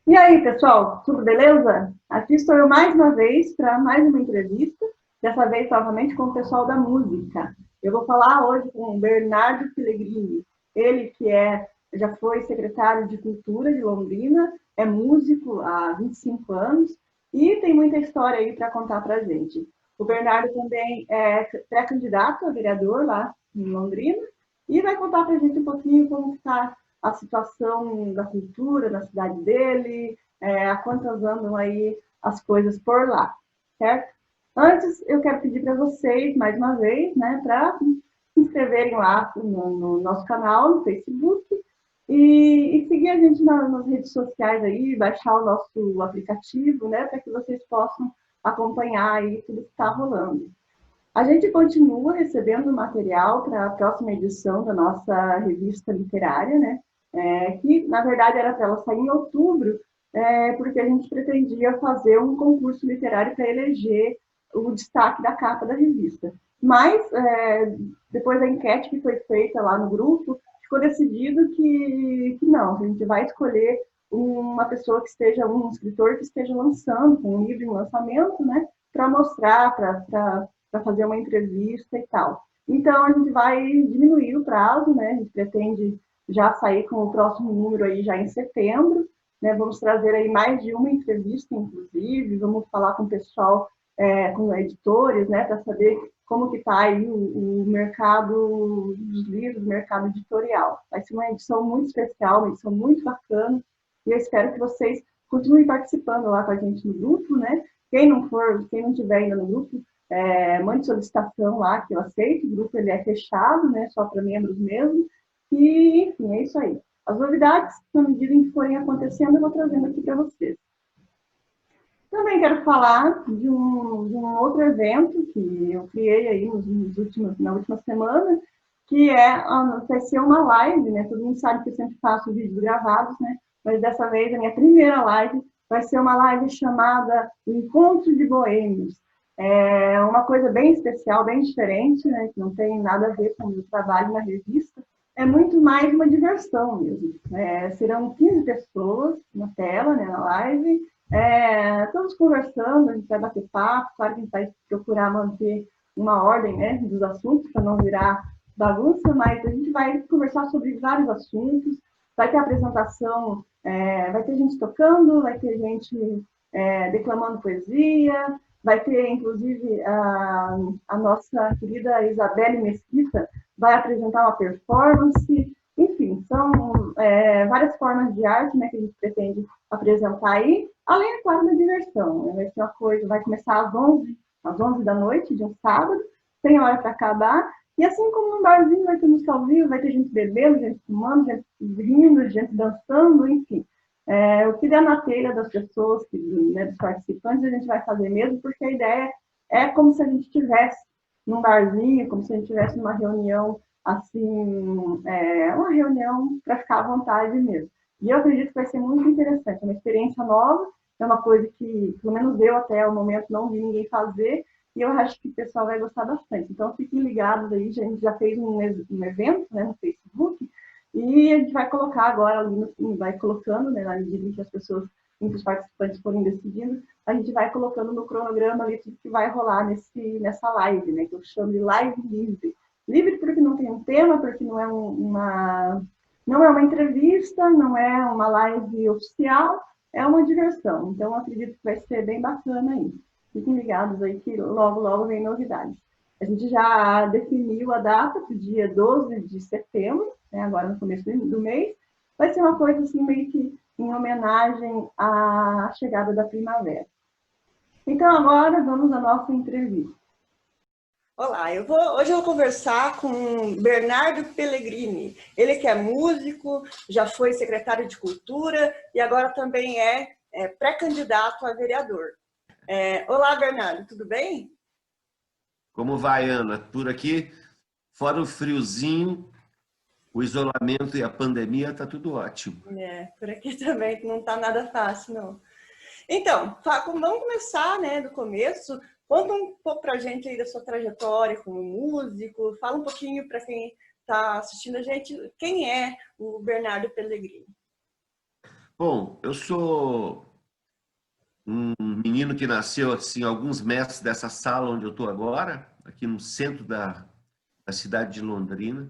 E aí, pessoal, tudo beleza? Aqui estou eu mais uma vez para mais uma entrevista, dessa vez novamente com o pessoal da música. Eu vou falar hoje com o Bernardo Pellegrini, ele que já foi secretário de Cultura de Londrina, é músico há 25 anos e tem muita história aí para contar para a gente. O Bernardo também é pré-candidato a vereador lá em Londrina e vai contar para a gente um pouquinho como está a situação da cultura na cidade dele, há quantas andam aí as coisas por lá, certo? Antes, eu quero pedir para vocês, mais uma vez, né, para se inscreverem lá no nosso canal, no Facebook, e seguir a gente nas redes sociais aí, baixar o nosso aplicativo, né, para que vocês possam acompanhar aí tudo que está rolando. A gente continua recebendo material para a próxima edição da nossa revista literária, né? Que na verdade era para ela sair em outubro, porque a gente pretendia fazer um concurso literário para eleger o destaque da capa da revista. Mas, depois da enquete que foi feita lá no grupo, ficou decidido que não, que a gente vai escolher uma pessoa que esteja, um escritor que esteja lançando, com um livro em lançamento, né? Para mostrar, para fazer uma entrevista e tal. Então, a gente vai diminuir o prazo, né? A gente pretende já sair com o próximo número aí já em setembro, né? Vamos trazer aí mais de uma entrevista, inclusive, vamos falar com o pessoal, com editores, né? Para saber como que está aí o mercado dos livros, o mercado editorial. Vai ser uma edição muito especial, uma edição muito bacana, e eu espero que vocês continuem participando lá com a gente no grupo, né? Quem não estiver ainda no grupo, mande solicitação lá que eu aceito. O grupo ele é fechado, né? Só para membros mesmo. E, enfim, é isso aí. As novidades, na medida em que forem acontecendo, eu vou trazendo aqui para vocês. Também quero falar de um outro evento que eu criei aí na última semana, que vai ser uma live, né? Todo mundo sabe que eu sempre faço vídeos gravados, né? Mas dessa vez a minha primeira live vai ser uma live chamada Encontro de Boêmios. É uma coisa bem especial, bem diferente, né? Que não tem nada a ver com o meu trabalho na revista. É muito mais uma diversão mesmo. Serão 15 pessoas na tela, né, na live, estamos conversando, a gente vai bater papo, claro que a gente vai procurar manter uma ordem, né, dos assuntos para não virar bagunça, mas a gente vai conversar sobre vários assuntos, vai ter apresentação, vai ter gente tocando, vai ter gente declamando poesia, vai ter inclusive a nossa querida Isabelle Mesquita vai apresentar uma performance, enfim, são várias formas de arte, né, que a gente pretende apresentar aí, além, é claro, da diversão. Né? Vai ser uma coisa, vai começar às 11 da noite de um sábado, tem hora para acabar, e assim como no barzinho vai ter música ao vivo, vai ter gente bebendo, gente fumando, gente rindo, gente dançando, enfim. O que der na telha das pessoas, né, dos participantes, a gente vai fazer mesmo, porque a ideia é como se a gente estivesse num barzinho, como se a gente estivesse numa reunião, assim, uma reunião para ficar à vontade mesmo. E eu acredito que vai ser muito interessante, é uma experiência nova, é uma coisa que, pelo menos eu até o momento não vi ninguém fazer, e eu acho que o pessoal vai gostar bastante. Então, fiquem ligados aí, a gente já fez um evento, né, no Facebook, e a gente vai colocar agora ali, vai colocando, né, na medida em que as pessoas, em que os participantes forem decidindo, a gente vai colocando no cronograma ali tudo que vai rolar nessa live, né, que eu chamo de live livre. Livre porque não tem um tema, porque não é uma entrevista, não é uma live oficial, é uma diversão. Então, acredito que vai ser bem bacana aí. Fiquem ligados aí que logo, logo vem novidades. A gente já definiu a data para o dia 12 de setembro, né, agora no começo do mês. Vai ser uma coisa assim meio que em homenagem à chegada da primavera. Então, agora vamos à nossa entrevista. Olá, hoje eu vou conversar com Bernardo Pellegrini. Ele que é músico, já foi secretário de Cultura e agora também é pré-candidato a vereador. Olá, Bernardo, tudo bem? Como vai, Ana? Por aqui, fora o friozinho, o isolamento e a pandemia, está tudo ótimo. Por aqui também não está nada fácil, não. Então, vamos começar, né, do começo. Conta um pouco para a gente aí da sua trajetória como músico. Fala um pouquinho para quem está assistindo a gente, quem é o Bernardo Pellegrini. Bom, eu sou um menino que nasceu assim, a alguns metros dessa sala onde eu estou agora, aqui no centro da cidade de Londrina,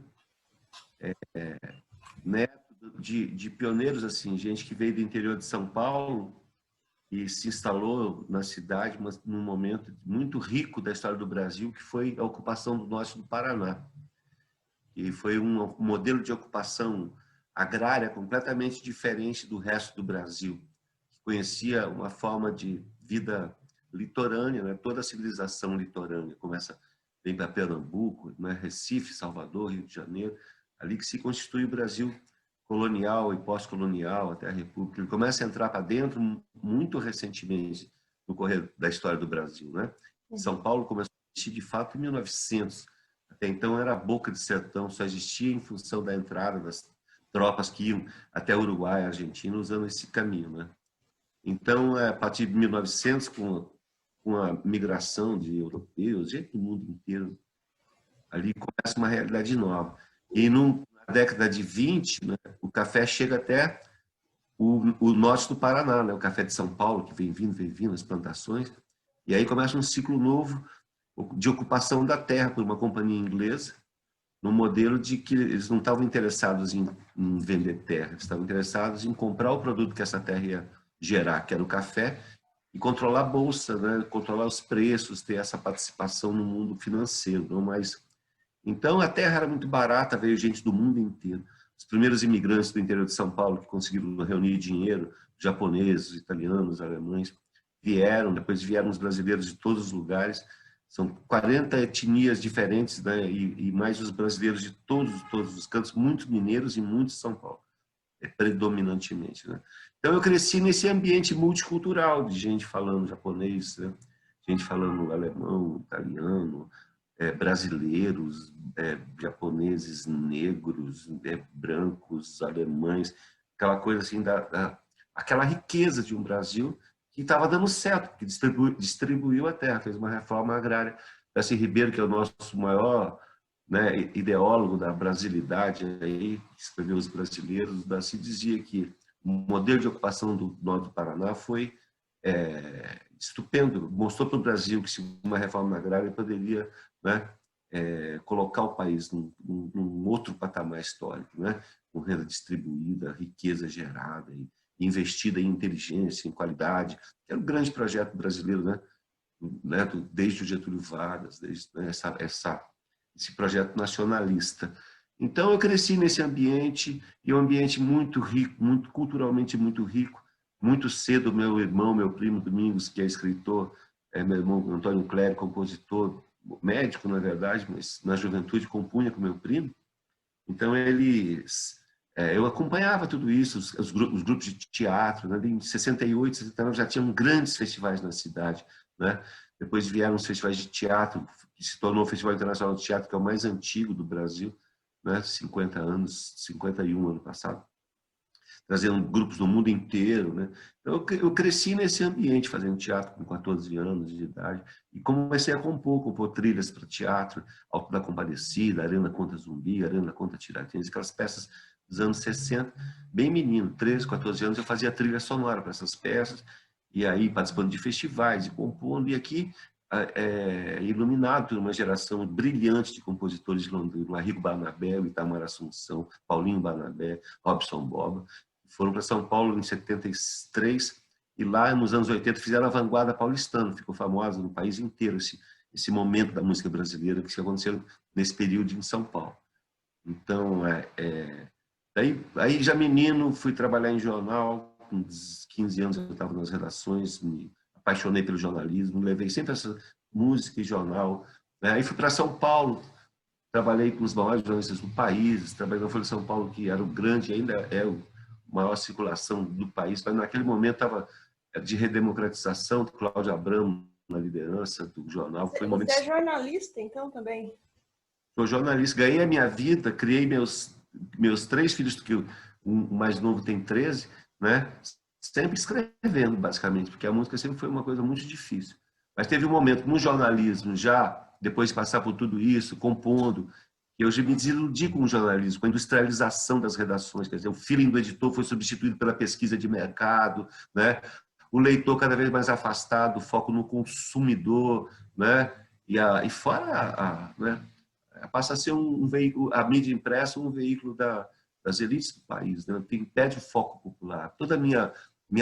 neto de pioneiros, assim, gente que veio do interior de São Paulo e se instalou na cidade, mas num momento muito rico da história do Brasil, que foi a ocupação do norte do Paraná. E foi um modelo de ocupação agrária completamente diferente do resto do Brasil, que conhecia uma forma de vida litorânea, né? Toda a civilização litorânea começa vem para Pernambuco, né? Recife, Salvador, Rio de Janeiro, ali que se constitui o Brasil colonial e pós-colonial, até a República. Ele começa a entrar para dentro muito recentemente no correr da história do Brasil, né? São Paulo começou a existir de fato em 1900. Até então era a boca de sertão, só existia em função da entrada das tropas que iam até Uruguai, Argentina, usando esse caminho, né? Então, a partir de 1900, com a migração de europeus, gente do mundo inteiro, ali começa uma realidade nova. E na década de 20, né, o café chega até o norte do Paraná, né, o café de São Paulo, que vem vindo, as plantações, e aí começa um ciclo novo de ocupação da terra por uma companhia inglesa, no modelo de que eles não estavam interessados em vender terra, eles estavam interessados em comprar o produto que essa terra ia gerar, que era o café, e controlar a bolsa, né? Controlar os preços, ter essa participação no mundo financeiro. Não mais... Então, a terra era muito barata, veio gente do mundo inteiro. Os primeiros imigrantes do interior de São Paulo que conseguiram reunir dinheiro, japoneses, italianos, alemães, vieram, depois vieram os brasileiros de todos os lugares. São 40 etnias diferentes, né? E mais os brasileiros de todos os cantos, muitos mineiros e muitos de São Paulo, predominantemente, né? Então eu cresci nesse ambiente multicultural de gente falando japonês, né? Gente falando alemão, italiano, brasileiros, japoneses, negros, brancos, alemães, aquela coisa assim aquela riqueza de um Brasil que estava dando certo, porque distribuiu a terra, fez uma reforma agrária. Darcy Ribeiro, que é o nosso maior, né, ideólogo da brasilidade, aí, que escreveu Os Brasileiros, Darcy dizia que o modelo de ocupação do norte do Paraná foi estupendo, mostrou para o Brasil que uma reforma agrária poderia, né, colocar o país num outro patamar histórico, né, com renda distribuída, riqueza gerada e investida em inteligência, em qualidade, que era um grande projeto brasileiro, né? Desde o Getúlio Vargas, desde, né, esse projeto nacionalista. Então, eu cresci nesse ambiente, e um ambiente muito rico, culturalmente muito rico. Muito cedo, meu irmão, meu primo Domingos, que é escritor, meu irmão Antônio Clério, compositor, médico, na verdade, mas na juventude compunha com meu primo. Então, eu acompanhava tudo isso, os grupos de teatro, né? Em 68, 69 já tinham grandes festivais na cidade, né? Depois vieram os festivais de teatro, que se tornou o Festival Internacional de Teatro, que é o mais antigo do Brasil, né? 50 anos, 51 ano passado, trazendo grupos do mundo inteiro, né? Então, eu cresci nesse ambiente, fazendo teatro com 14 anos de idade, e comecei a compor trilhas para teatro, Alto da Compadecida, Arena Contra Zumbi, Arena Contra Tiradentes, aquelas peças dos anos 60, bem menino, 13, 14 anos, eu fazia trilha sonora para essas peças, e aí participando de festivais, e compondo, e aqui iluminado por uma geração brilhante de compositores de Londrina, Arrigo Barnabé, Itamar Assunção, Paulinho Barnabé, Robson Boba, foram para São Paulo em 73, e lá nos anos 80 fizeram a vanguarda paulistana, ficou famosa no país inteiro esse momento da música brasileira que aconteceu nesse período em São Paulo. Então, aí já menino, fui trabalhar em jornal, com 15 anos eu estava nas redações, me apaixonei pelo jornalismo, levei sempre essa música e jornal, né? Aí fui para São Paulo, trabalhei com os maiores jornalistas do país, trabalhei na Folha de São Paulo, que era o grande, ainda é o maior circulação do país, mas naquele momento estava de redemocratização, do Cláudio Abramo na liderança do jornal. Foi um momento... Você é jornalista, então, também? Sou jornalista, ganhei a minha vida, criei meus 3 filhos, que o mais novo tem 13, né? Sempre escrevendo, basicamente, porque a música sempre foi uma coisa muito difícil. Mas teve um momento no jornalismo, já depois de passar por tudo isso, compondo, Eu já me desiludi com o jornalismo, com a industrialização das redações, quer dizer, o feeling do editor foi substituído pela pesquisa de mercado, né? O leitor cada vez mais afastado, o foco no consumidor, né? E fora, né? Passa a ser um veículo, a mídia impressa, um veículo das elites do país, né? Perde o foco popular. Toda a minha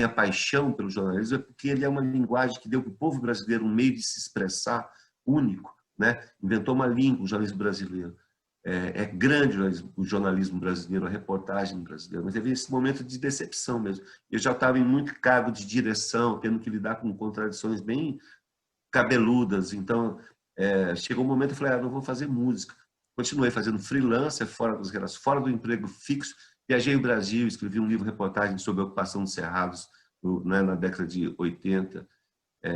paixão pelo jornalismo é porque ele é uma linguagem que deu para o povo brasileiro um meio de se expressar único, né? Inventou uma língua, o jornalismo brasileiro. É grande o jornalismo brasileiro, a reportagem brasileira, mas teve esse momento de decepção mesmo. Eu já estava em muito cargo de direção, tendo que lidar com contradições bem cabeludas, então chegou um momento que eu falei, não vou fazer música. Continuei fazendo freelancer, fora das relações, fora do emprego fixo, viajei o Brasil, escrevi um livro reportagem sobre a ocupação dos cerrados né, na década de 80.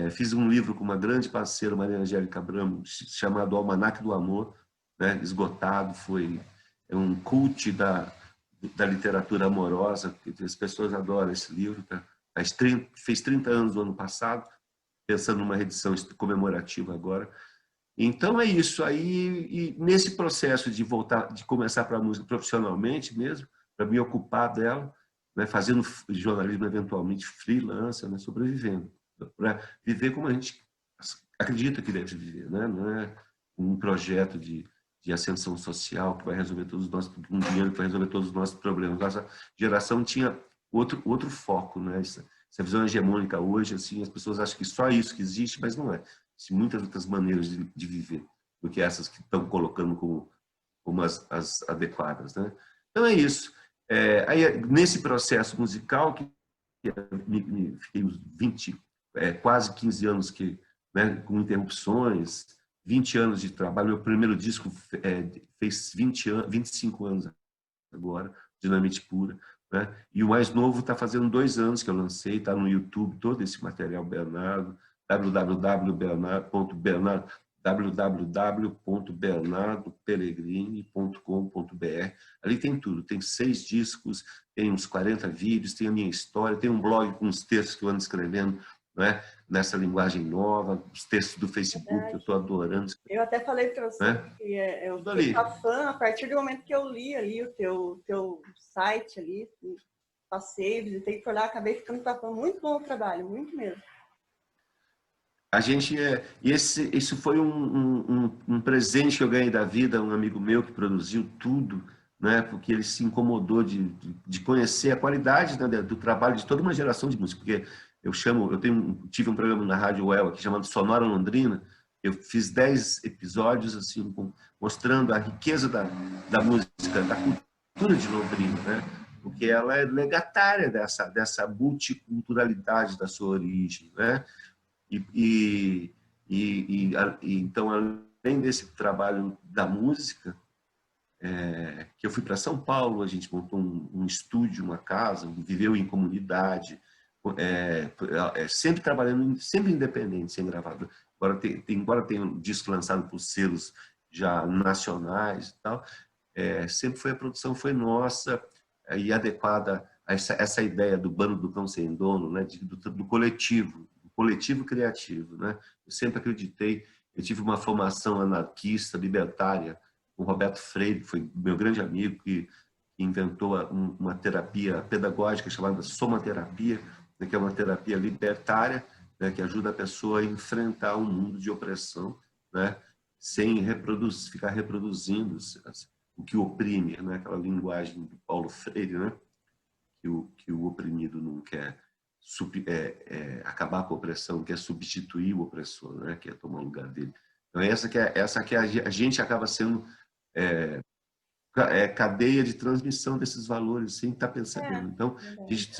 Fiz um livro com uma grande parceira, Maria Angélica Abramo, chamado Almanaque do Amor, né, esgotado, foi um cult da literatura amorosa, que as pessoas adoram esse livro, tá? Fez 30 anos no ano passado, pensando numa reedição comemorativa agora. Então é isso aí, e nesse processo de voltar, de começar para a música profissionalmente mesmo, para me ocupar dela, né, fazendo jornalismo eventualmente freelancer, né, sobrevivendo, para viver como a gente acredita que deve viver, né? Não é um projeto de ascensão social que vai resolver todos os nossos, um dinheiro que vai resolver todos os nossos problemas. Nossa geração tinha outro foco, né? Essa visão hegemônica hoje, assim, as pessoas acham que só isso que existe, mas não é. Existem muitas outras maneiras de viver do que essas que estão colocando como as adequadas, né? Então é isso. Aí, nesse processo musical, que fiquei uns 20, quase 15 anos né, com interrupções, 20 anos de trabalho. Meu primeiro disco fez 25 anos agora, Dinamite Pura, né? E o mais novo está fazendo 2 anos que eu lancei, está no YouTube, todo esse material, Bernardo, www.bernardoperegrini.com.br. Ali tem tudo, tem 6 discos, tem uns 40 vídeos, tem a minha história, tem um blog com os textos que eu ando escrevendo, né, nessa linguagem nova, os textos do Facebook, que eu estou adorando. Eu até falei para você, né? que eu fiquei fã a partir do momento que eu li ali o teu site ali, passei, visitei por lá, acabei ficando fã. Muito bom o trabalho, muito mesmo. A gente isso foi um presente que eu ganhei da vida, um amigo meu que produziu tudo, né? Porque ele se incomodou de conhecer a qualidade, né, do trabalho de toda uma geração de música. Porque tive um programa na Rádio UEL aqui chamado Sonora Londrina. Eu fiz 10 episódios assim, mostrando a riqueza da música, da cultura de Londrina, né? Porque ela é legatária dessa multiculturalidade da sua origem, né? Então, além desse trabalho da música, que eu fui para São Paulo, a gente montou um estúdio, uma casa, viveu em comunidade, sempre trabalhando, sempre independente, sem gravador. Embora tenha um disco lançado por selos já nacionais e tal, sempre a produção foi nossa e adequada a essa ideia do bando do cão sem dono, né, do coletivo criativo, né? Eu sempre acreditei, eu tive uma formação anarquista, libertária, com o Roberto Freire, que foi meu grande amigo, que inventou uma terapia pedagógica chamada somaterapia, né, que é uma terapia libertária, né, que ajuda a pessoa a enfrentar um mundo de opressão, né, sem ficar reproduzindo o que oprime, né, aquela linguagem do Paulo Freire, né, que o oprimido não quer acabar com a opressão, quer substituir o opressor, né? Quer tomar o lugar dele. Então essa que a gente acaba sendo cadeia de transmissão desses valores sem estar percebendo. Então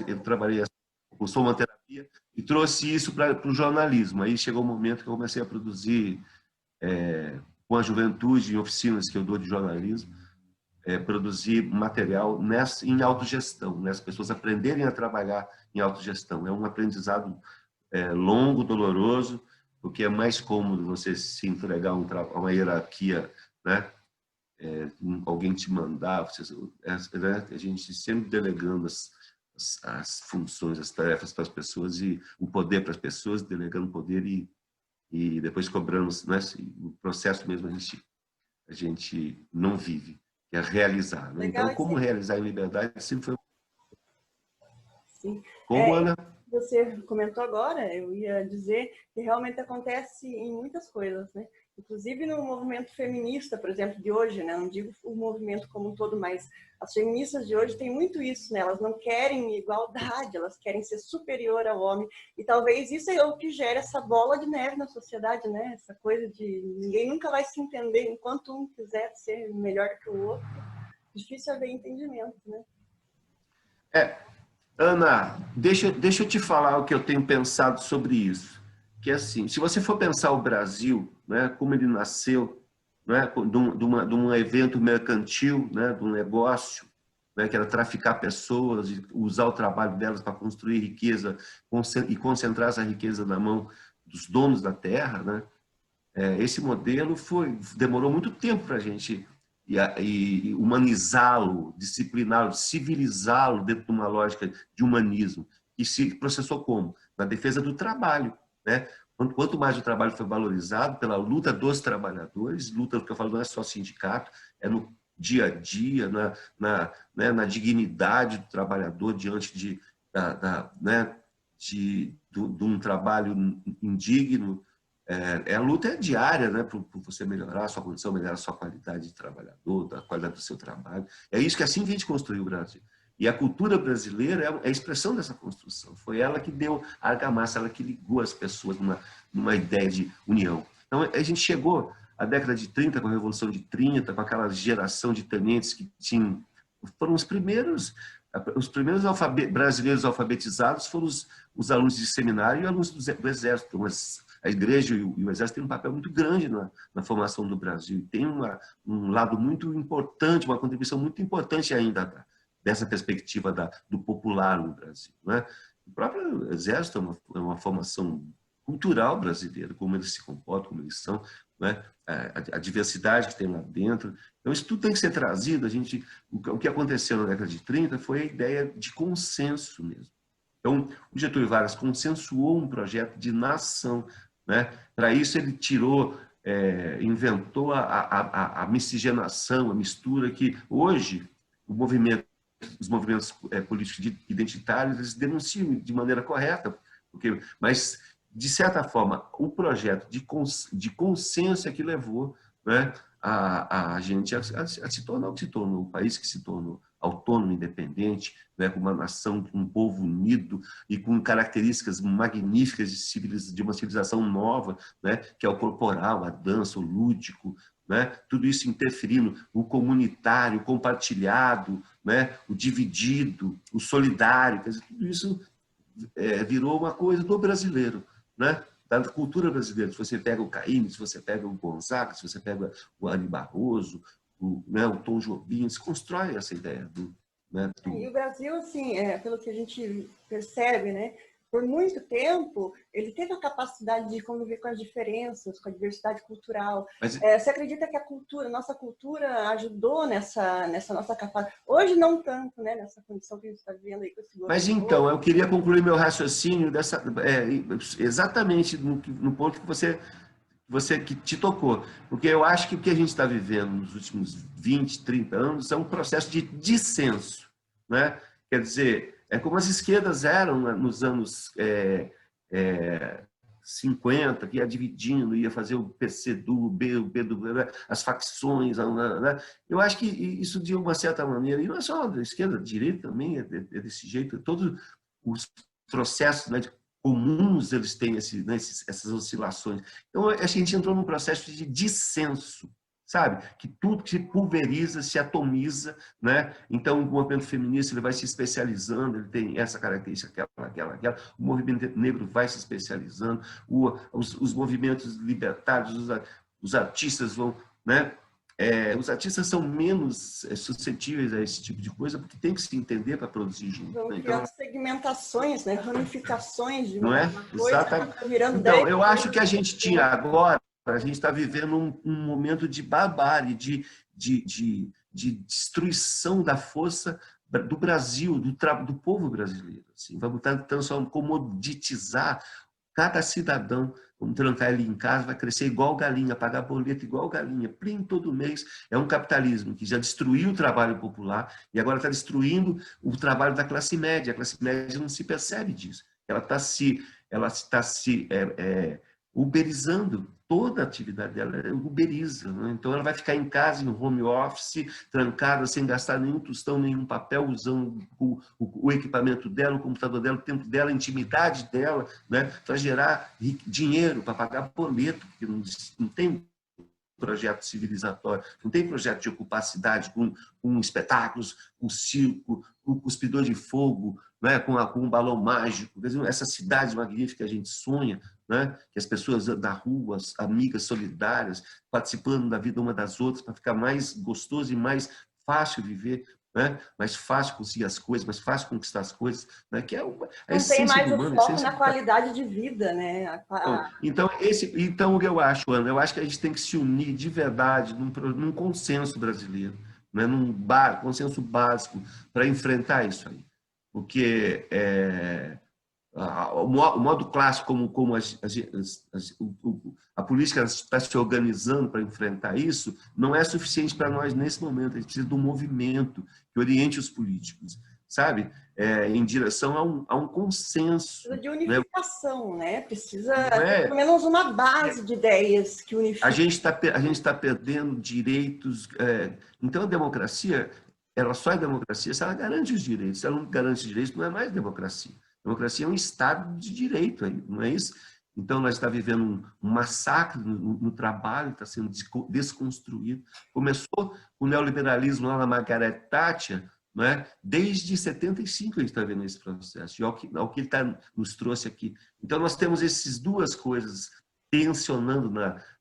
eu trabalhei com somaterapia e trouxe isso para o jornalismo. Aí chegou o momento que eu comecei a produzir com a juventude em oficinas que eu dou de jornalismo, produzir material em autogestão, né? As pessoas aprenderem a trabalhar em autogestão. É um aprendizado longo, doloroso, porque é mais cômodo você se entregar a uma hierarquia, né? Alguém te mandar, né? A gente sempre delegando as funções, as tarefas para as pessoas e o poder para as pessoas, delegando o poder e depois cobramos, né? O processo mesmo a gente a gente não vive, que é realizar. Né? Legal, Então, como realizar em liberdade sempre foi... Sim. Como, Ana? Você comentou agora, eu ia dizer que realmente acontece em muitas coisas, né? Inclusive no movimento feminista, por exemplo, de hoje, né? Não digo o movimento como um todo, mas as feministas de hoje têm muito isso, né? Elas não querem igualdade, elas querem ser superior ao homem. E talvez isso é o que gera essa bola de neve na sociedade, né? Essa coisa de ninguém nunca vai se entender enquanto um quiser ser melhor que o outro. Difícil haver entendimento, né? Ana, deixa eu te falar o que eu tenho pensado sobre isso. Que é assim, se você for pensar o Brasil, né, como ele nasceu, né, de um evento mercantil, né, de um negócio, né, que era traficar pessoas e usar o trabalho delas para construir riqueza e concentrar essa riqueza na mão dos donos da terra, né? Esse modelo demorou muito tempo para a gente e humanizá-lo, discipliná-lo, civilizá-lo dentro de uma lógica de humanismo. E se processou como? Na defesa do trabalho. Né? Quanto mais o trabalho foi valorizado pela luta dos trabalhadores, luta que eu falo não é só sindicato, é no dia a dia, na dignidade do trabalhador diante de um trabalho indigno. A luta é diária, né, por você melhorar a sua condição, melhorar a sua qualidade de trabalhador, a qualidade do seu trabalho. É isso que assim que a gente construiu o Brasil. E a cultura brasileira é a expressão dessa construção. Foi ela que deu a argamassa, ela que ligou as pessoas numa ideia de união. Então, a gente chegou à década de 30, com a Revolução de 30, com aquela geração de tenentes que foram os primeiros brasileiros alfabetizados foram os alunos de seminário e alunos do Exército. Mas a igreja e o exército têm um papel muito grande na formação do Brasil. Tem um lado muito importante, uma contribuição muito importante ainda dessa perspectiva do popular no Brasil. Né? O próprio exército é uma formação cultural brasileira, como eles se comportam, como eles são, né? A diversidade que tem lá dentro. Então, isso tudo tem que ser trazido. O que aconteceu na década de 30 foi a ideia de consenso mesmo. Então, o Getúlio Vargas consensuou um projeto de nação. Né? Para isso, ele inventou a miscigenação, a mistura que hoje os movimentos políticos identitários eles denunciam de maneira correta, mas, de certa forma, o projeto de consenso é que levou, né, a gente a se tornar o que se tornou, um país que se tornou autônomo, independente, né, com uma nação, com um povo unido e com características magníficas de uma civilização nova, né, que é o corporal, a dança, o lúdico, né, tudo isso interferindo, o comunitário, o compartilhado, né, o dividido, o solidário, quer dizer, tudo isso virou uma coisa do brasileiro, né? Da cultura brasileira. Se você pega o Caymmi, se você pega o Gonzaga, se você pega o Ari Barroso, o Tom Jobim, se constrói essa ideia E o Brasil, assim, pelo que a gente percebe, né, por muito tempo, ele teve a capacidade de conviver com as diferenças, com a diversidade cultural. Você acredita que a nossa cultura ajudou nessa nossa capacidade? Hoje não tanto, né, nessa condição que a gente está vivendo aí com esse governo. Mas então, eu queria concluir meu raciocínio exatamente no ponto que você que te tocou. Porque eu acho que o que a gente está vivendo nos últimos 20, 30 anos é um processo de dissenso. Né? Quer dizer, é como as esquerdas eram nos anos 50, que ia dividindo, ia fazer o PCdoB, o PDoB, as facções. Né? Eu acho que isso, de uma certa maneira, e não é só da esquerda, da direita também, é desse jeito, todos os processos, né, comuns, eles têm essas oscilações. Então, a gente entrou num processo de dissenso, sabe? Que tudo se pulveriza, se atomiza, né? Então, o movimento feminista ele vai se especializando, ele tem essa característica, aquela. O movimento negro vai se especializando, os movimentos libertários, os artistas vão, né? Os artistas são menos suscetíveis a esse tipo de coisa, porque tem que se entender para produzir junto. Vão né? criando segmentações, né? Ramificações de Não é? coisa. Exatamente. Virando Então, eu acho que a gente tinha agora, a gente está vivendo um momento de barbárie, de destruição da força do Brasil, do povo brasileiro. Assim. Vamos comoditizar Cada cidadão, vamos trancar ele em casa, vai crescer igual galinha, pagar boleto igual galinha, plim todo mês. É um capitalismo que já destruiu o trabalho popular e agora está destruindo o trabalho da classe média. A classe média não se percebe disso. Ela está se uberizando. Toda a atividade dela uberiza, né? Então ela vai ficar em casa, em home office, trancada, sem gastar nenhum tostão, nenhum papel, usando o equipamento dela, o computador dela, o tempo dela, a intimidade dela, né? Para gerar dinheiro, para pagar boleto, porque não tem projeto civilizatório, não tem projeto de ocupar a cidade com espetáculos, com circo, com cuspidor de fogo, né? com um balão mágico. Essa cidade magnífica que a gente sonha, né? Que as pessoas da rua, as amigas solidárias, participando da vida uma das outras, para ficar mais gostoso e mais fácil viver, né? Mais fácil conseguir as coisas, mais fácil conquistar as coisas, né? Que é a Não tem essência mais do o humano. foco na qualidade de vida, né? Então, o que eu acho, Ana, eu acho que a gente tem que se unir de verdade num consenso brasileiro, né? Consenso básico para enfrentar isso aí. Porque o modo clássico como a política está se organizando para enfrentar isso não é suficiente para nós nesse momento. A gente precisa de um movimento que oriente os políticos, sabe? Em direção a um consenso. Precisa de unificação, né? Precisa ter É, pelo menos uma base de ideias que unifiquem. a gente está perdendo direitos. Então, a democracia, ela só é democracia se ela garante os direitos. Se ela não garante os direitos, não é mais democracia. Democracia é um Estado de direito, não é isso? Então, nós estamos vivendo um massacre no trabalho, está sendo desconstruído. Começou o neoliberalismo lá na Margaret Thatcher, não é? Desde 75 a gente está vendo esse processo, e ao que ele nos trouxe aqui. Então, nós temos essas duas coisas tensionando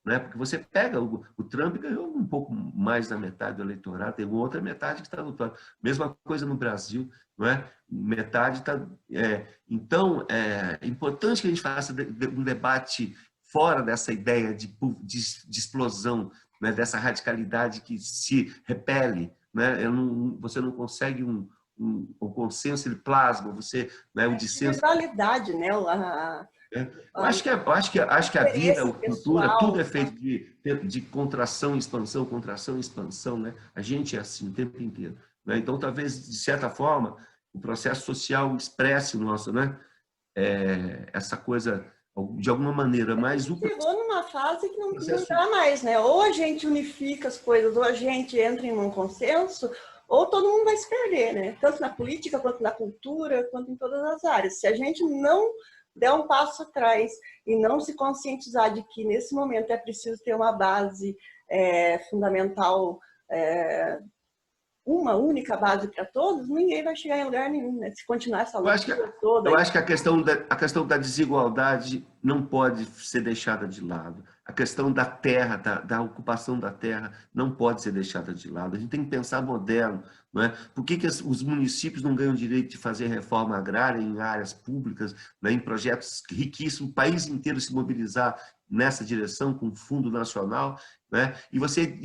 porque você pega o Trump ganhou um pouco mais da metade do eleitorado, tem outra metade que está lutando. Mesma coisa no Brasil, não é? Metade está. Então, é importante que a gente faça um debate fora dessa ideia de explosão, né? Dessa radicalidade que se repele, né? Você não consegue o consenso, ele plasma, o dissenso. Individualidade, né? Eu acho que a vida, a cultura, pessoal, tudo é feito de contração, expansão, né? A gente é assim o tempo inteiro, né? Então, talvez, de certa forma, o processo social expresse nosso, né? Essa coisa, de alguma maneira, mas chegou numa fase que não dá mais, né? Ou a gente unifica as coisas, ou a gente entra em um consenso, ou todo mundo vai se perder, né? Tanto na política, quanto na cultura, quanto em todas as áreas. Se a gente não der um passo atrás e não se conscientizar de que nesse momento é preciso ter uma base fundamental, uma única base para todos, ninguém vai chegar em lugar nenhum, né? Se continuar essa luta toda. Eu acho que a questão da desigualdade não pode ser deixada de lado. A questão da terra, da ocupação da terra, não pode ser deixada de lado. A gente tem que pensar moderno, não é? Por que os municípios não ganham direito de fazer reforma agrária em áreas públicas, né, em projetos riquíssimos, o país inteiro se mobilizar nessa direção com o Fundo Nacional, né? E você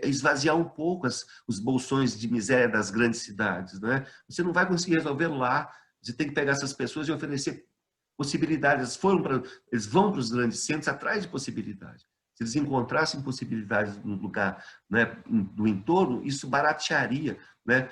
esvaziar um pouco os bolsões de miséria das grandes cidades, né? Você não vai conseguir resolver lá. Você tem que pegar essas pessoas e oferecer possibilidades. Eles vão para os grandes centros atrás de possibilidades. Se eles encontrassem possibilidades no lugar, né, do entorno, isso baratearia, né?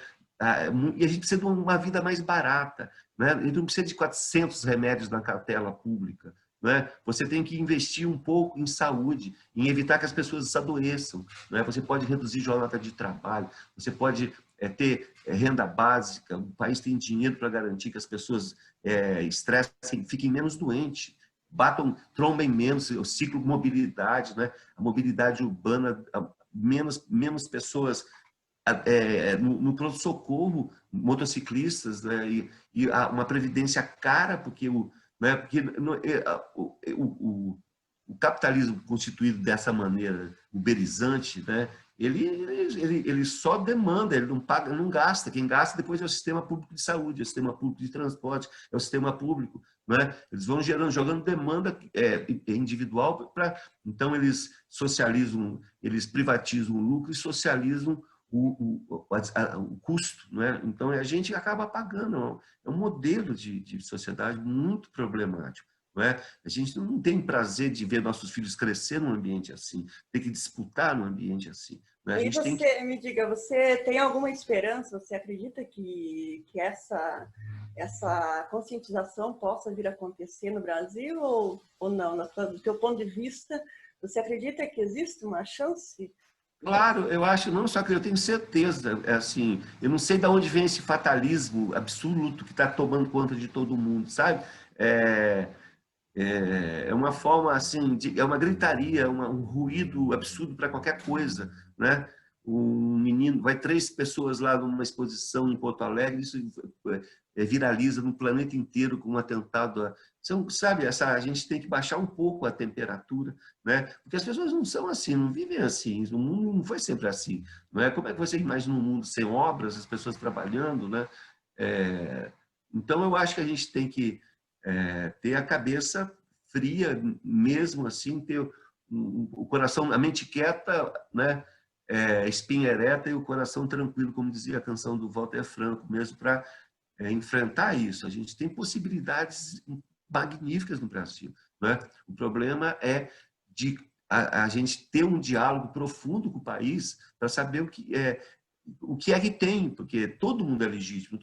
E a gente precisa de uma vida mais barata, né? A gente não precisa de 400 remédios na cartela pública, né? Você tem que investir um pouco em saúde, em evitar que as pessoas adoeçam, né? Você pode reduzir jornada de trabalho, você pode ter renda básica, o país tem dinheiro para garantir que as pessoas estressem, fiquem menos doentes, trombem menos, o ciclo de mobilidade, né? A mobilidade urbana, menos pessoas no pronto-socorro, motociclistas, né? E uma previdência cara, porque o capitalismo constituído dessa maneira uberizante, né? Ele só demanda, ele não paga, não gasta. Quem gasta depois é o sistema público de saúde, é o sistema público de transporte, é o sistema público, né? Eles vão jogando demanda individual então eles socializam, eles privatizam o lucro e socializam o custo, né? Então a gente acaba pagando. É um modelo de sociedade muito problemático, não é? A gente não tem prazer de ver nossos filhos crescer num ambiente assim, ter que disputar num ambiente assim. Né? A E gente você, tem que... me diga, você tem alguma esperança? Você acredita que essa conscientização possa vir a acontecer no Brasil ou não? Do teu ponto de vista, você acredita que existe uma chance? Claro, eu acho, não só que eu tenho certeza, é assim, eu não sei de onde vem esse fatalismo absoluto que está tomando conta de todo mundo, sabe? É, é uma forma assim, é uma gritaria, um ruído absurdo para qualquer coisa, né? Um menino, vai 3 pessoas lá numa exposição em Porto Alegre, isso viraliza no planeta inteiro com um atentado. Sabe, a gente tem que baixar um pouco a temperatura, né? Porque as pessoas não são assim, não vivem assim, o mundo não foi sempre assim, não é? Como é que você imagina um mundo sem obras, as pessoas trabalhando, né? Então eu acho que a gente tem que ter a cabeça fria mesmo assim, ter o coração, a mente quieta, né? Espinha ereta e o coração tranquilo, como dizia a canção do Walter Franco, mesmo para enfrentar isso. A gente tem possibilidades magníficas no Brasil, né? O problema é de a gente ter um diálogo profundo com o país para saber o que é que tem, porque todo mundo é legítimo,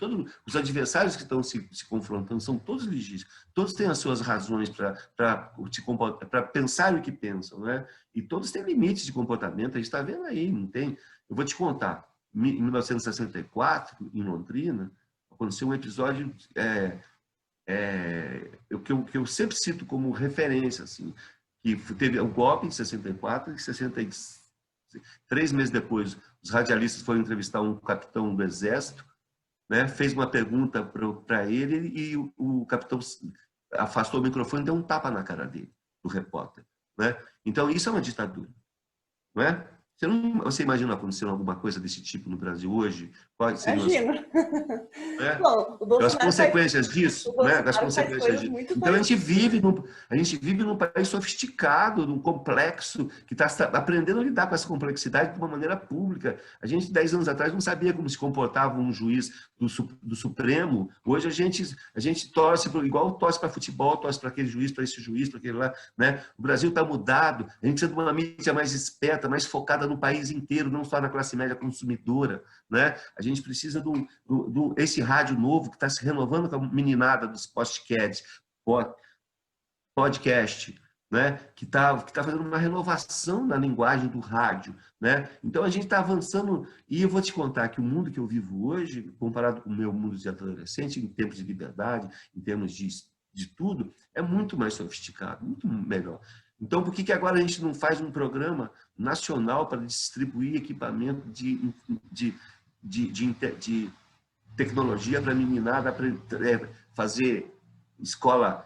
os adversários que estão se confrontando são todos legítimos, todos têm as suas razões para pensar o que pensam, né? E todos têm limites de comportamento, a gente está vendo aí, não tem? Eu vou te contar, em 1964, em Londrina, aconteceu um episódio que eu sempre cito como referência, assim, que teve o golpe em 64 e 63 meses depois, os radialistas foram entrevistar um capitão do exército, né, fez uma pergunta para ele e o capitão afastou o microfone e deu um tapa na cara dele, do repórter. Né? Então, isso é uma ditadura. Não é? Você imagina acontecendo alguma coisa desse tipo no Brasil hoje? Quais seriam Imagina. Bom, as consequências disso, né? As consequências disso. Então a gente vive num país sofisticado, num complexo que está aprendendo a lidar com essa complexidade de uma maneira pública. A gente 10 anos atrás não sabia como se comportava um juiz do Supremo. Hoje a gente torce igual torce para futebol, torce para aquele juiz, para esse juiz, para aquele lá, né? O Brasil está mudado. A gente precisa de uma mídia mais esperta, mais focada no país inteiro, não só na classe média consumidora, né? A gente precisa esse rádio novo que está se renovando com a meninada dos podcast, né? que tá fazendo uma renovação na linguagem do rádio. Né? Então, a gente está avançando, e eu vou te contar que o mundo que eu vivo hoje, comparado com o meu mundo de adolescente, em termos de liberdade, em termos de tudo, é muito mais sofisticado, muito melhor. Então, por que agora a gente não faz um programa nacional para distribuir equipamento de tecnologia para a meninada fazer escola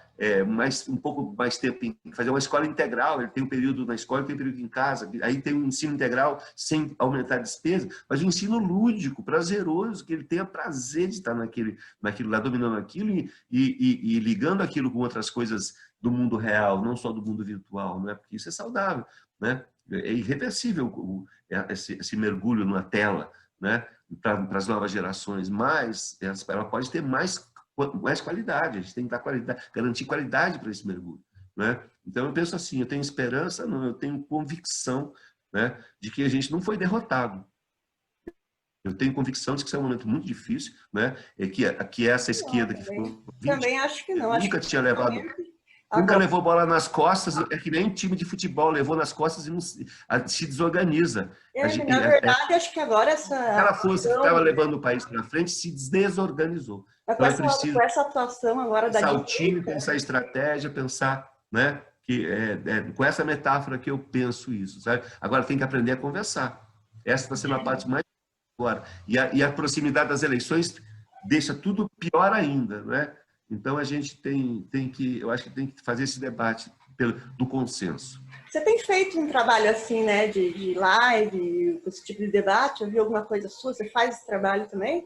um pouco mais tempo, fazer uma escola integral? Ele tem um período na escola, tem um período em casa, aí tem um ensino integral sem aumentar a despesa, mas um ensino lúdico, prazeroso, que ele tenha prazer de estar naquilo lá, dominando aquilo e ligando aquilo com outras coisas do mundo real, não só do mundo virtual, né? Porque isso é saudável, né? É irreversível esse mergulho na tela, né? Para as novas gerações, mas ela pode ter mais qualidade, a gente tem que dar qualidade, garantir qualidade para esse mergulho. Né? Então, eu penso assim, eu tenho esperança, não, eu tenho convicção, né, de que a gente não foi derrotado. Eu tenho convicção de que isso é um momento muito difícil, né? Que essa esquerda que ficou 20 também acho que não. nunca tinha levado... Nunca levou bola nas costas, é que nem time de futebol levou nas costas e não se desorganiza. Na verdade, acho que agora aquela força que estava levando o país para frente se desorganizou. Então é preciso com essa atuação agora pensar o time, pensar a estratégia, pensar, né? Que com essa metáfora que eu penso isso, sabe? Agora tem que aprender a conversar. Essa está sendo a parte mais agora. E a proximidade das eleições deixa tudo pior ainda, né? Então, a gente eu acho que tem que fazer esse debate do consenso. Você tem feito um trabalho assim, né, de live, esse tipo de debate? Eu vi alguma coisa sua? Você faz esse trabalho também?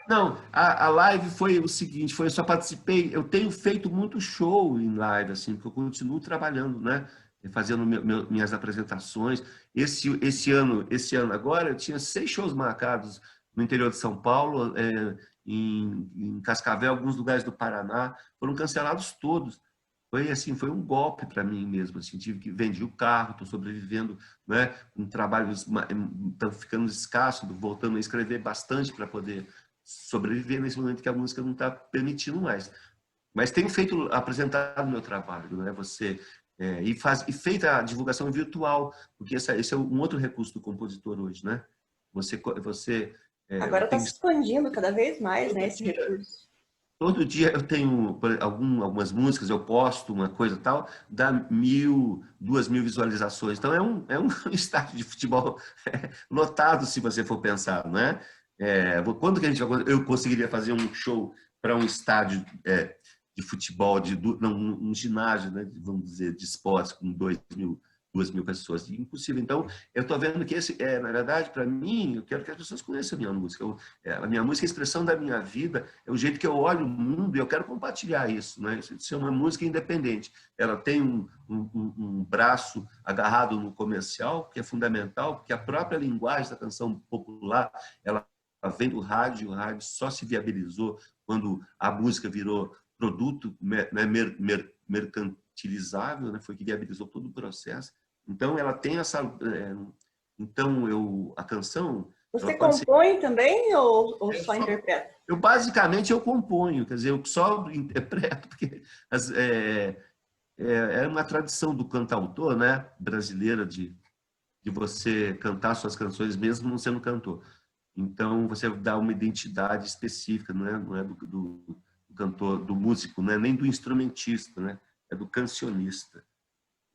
Não, a live foi o seguinte, eu só participei, eu tenho feito muito show em live, assim, porque eu continuo trabalhando, né, fazendo minhas apresentações. Esse ano agora, eu tinha 6 shows marcados no interior de São Paulo, em Cascavel, alguns lugares do Paraná, foram cancelados todos. Foi assim, foi um golpe para mim mesmo. Assim, tive que vendi o carro, estou sobrevivendo, né? Um trabalho tá ficando escasso, voltando a escrever bastante para poder sobreviver nesse momento que a música não está permitindo mais. Mas tenho apresentado meu trabalho, né? E feito a divulgação virtual, porque esse é um outro recurso do compositor hoje, né? Agora está se expandindo cada vez mais, né, esse recurso. Todo dia eu tenho algumas músicas, eu posto uma coisa tal, dá 1.000, 2.000 visualizações. Então é um estádio de futebol lotado, se você for pensar, né? Quando que eu conseguiria fazer um show para um estádio de futebol, um ginásio, né, vamos dizer, de esportes com 2.000 pessoas? Impossível. Então, eu estou vendo que na verdade, para mim, eu quero que as pessoas conheçam a minha música. A minha música é a expressão da minha vida, é o jeito que eu olho o mundo e eu quero compartilhar isso, né? Isso é uma música independente. Ela tem um braço agarrado no comercial, que é fundamental, porque a própria linguagem da canção popular, ela vem do rádio, o rádio só se viabilizou quando a música virou produto, né, mercantilizável, né? Foi que viabilizou todo o processo. Então, ela tem essa... a canção... Você compõe também ou só interpreta? Basicamente, eu componho. Quer dizer, eu só interpreto, porque é uma tradição do cantautor, né, brasileira, de você cantar suas canções mesmo não sendo cantor. Então, você dá uma identidade específica, não é do cantor, do músico, né? Nem do instrumentista, né? É do cancionista.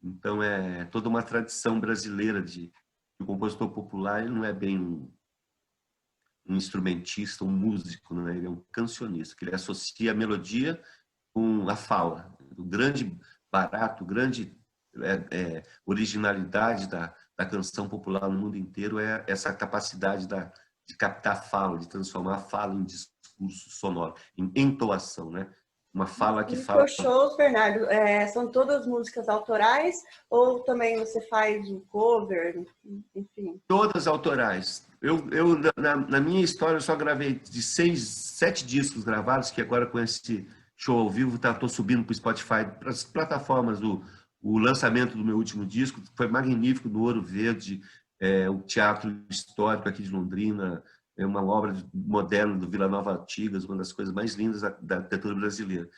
Então, é toda uma tradição brasileira de o compositor popular, ele não é bem um instrumentista, um músico, né? Ele é um cancionista, que ele associa a melodia com a fala. O grande barato, grande originalidade da canção popular no mundo inteiro é essa capacidade de captar a fala, de transformar a fala em discurso sonoro, em entoação, né? Uma fala que fala... Os shows, Bernardo, são todas músicas autorais ou também você faz um cover, enfim? Todas autorais. Na minha história, eu só gravei de 7 discos gravados, que agora com esse show ao vivo, estou subindo para o Spotify, para as plataformas. O lançamento do meu último disco foi magnífico, no Ouro Verde, o Teatro Histórico aqui de Londrina, é uma obra moderna do Vila Nova Artigas, uma das coisas mais lindas da arquitetura brasileira.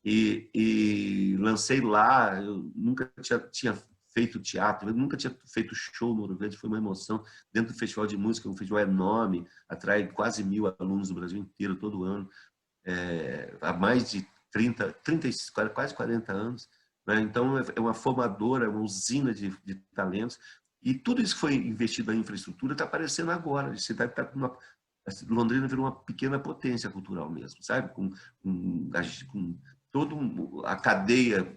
E lancei lá, eu nunca tinha feito teatro, eu nunca tinha feito show no Ouro Verde, foi uma emoção. Dentro do Festival de Música, um festival enorme, atrai quase 1.000 alunos do Brasil inteiro, todo ano, há mais de 30, quase 40 anos. Né? Então, é uma formadora, uma usina de talentos. E tudo isso que foi investido na infraestrutura está aparecendo agora. A cidade Londrina virou uma pequena potência cultural mesmo, sabe? Com toda a cadeia.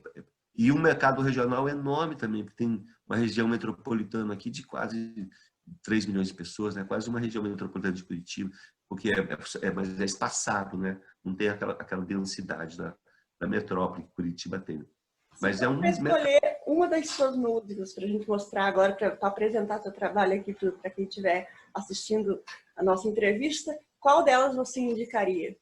E um mercado regional enorme também, porque tem uma região metropolitana aqui de quase 3 milhões de pessoas, né? Quase uma região metropolitana de Curitiba, porque mas é espaçado, né? Não tem aquela densidade da metrópole que Curitiba tem. Mas escolher uma das suas músicas para a gente mostrar agora, para apresentar seu trabalho aqui para quem estiver assistindo a nossa entrevista, qual delas você indicaria?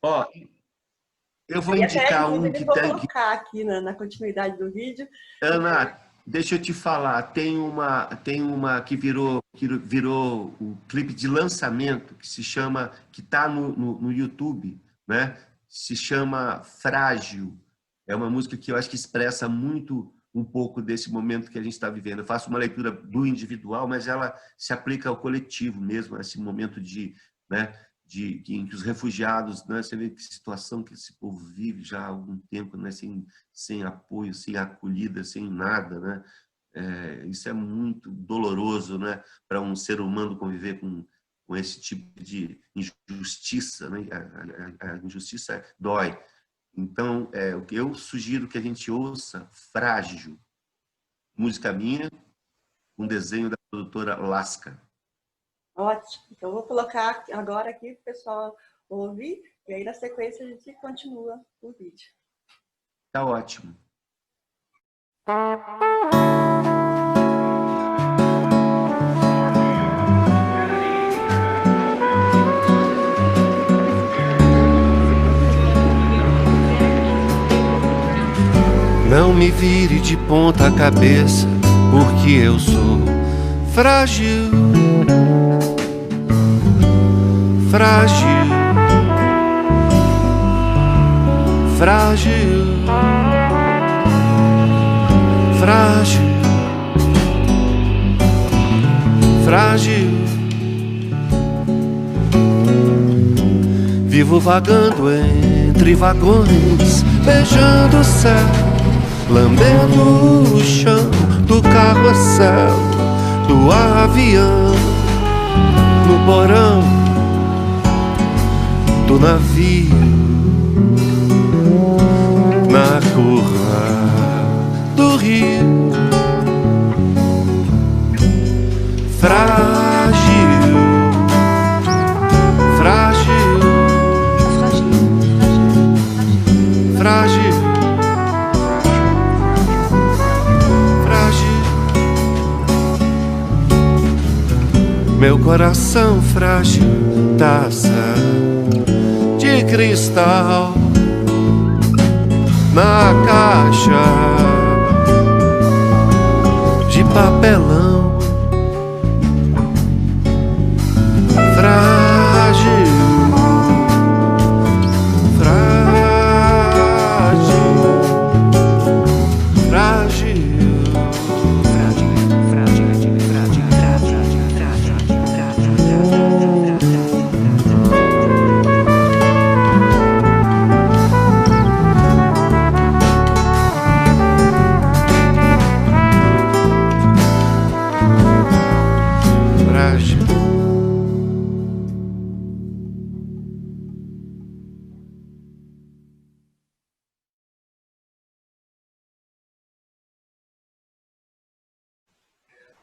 Eu vou indicar um que vou colocar aqui na continuidade do vídeo. Ana, deixa eu te falar, tem uma que virou o clipe de lançamento, que está no YouTube, né? Se chama Frágil. É uma música que eu acho que expressa muito um pouco desse momento que a gente está vivendo. Eu faço uma leitura do individual, mas ela se aplica ao coletivo mesmo, esse momento em que os refugiados, né, você vê que situação que esse povo vive já há algum tempo, né, sem apoio, sem acolhida, sem nada, né? Isso é muito doloroso, né, para um ser humano conviver com esse tipo de injustiça, né? A injustiça dói. Então, o que eu sugiro que a gente ouça, Frágil, música minha, um desenho da produtora Lasca. Ótimo. Então, vou colocar agora aqui para o pessoal ouvir, e aí na sequência a gente continua o vídeo. Tá ótimo. Não me vire de ponta cabeça, porque eu sou frágil, frágil, frágil, frágil, frágil. Vivo vagando entre vagões, beijando o céu, lambendo o chão do carrossel, do avião, no porão do navio, na curva do rio. Frágil, frágil, frágil, frágil. Meu coração frágil, taça de cristal na caixa de papelão. Frágil, frágil, frágil, frágil.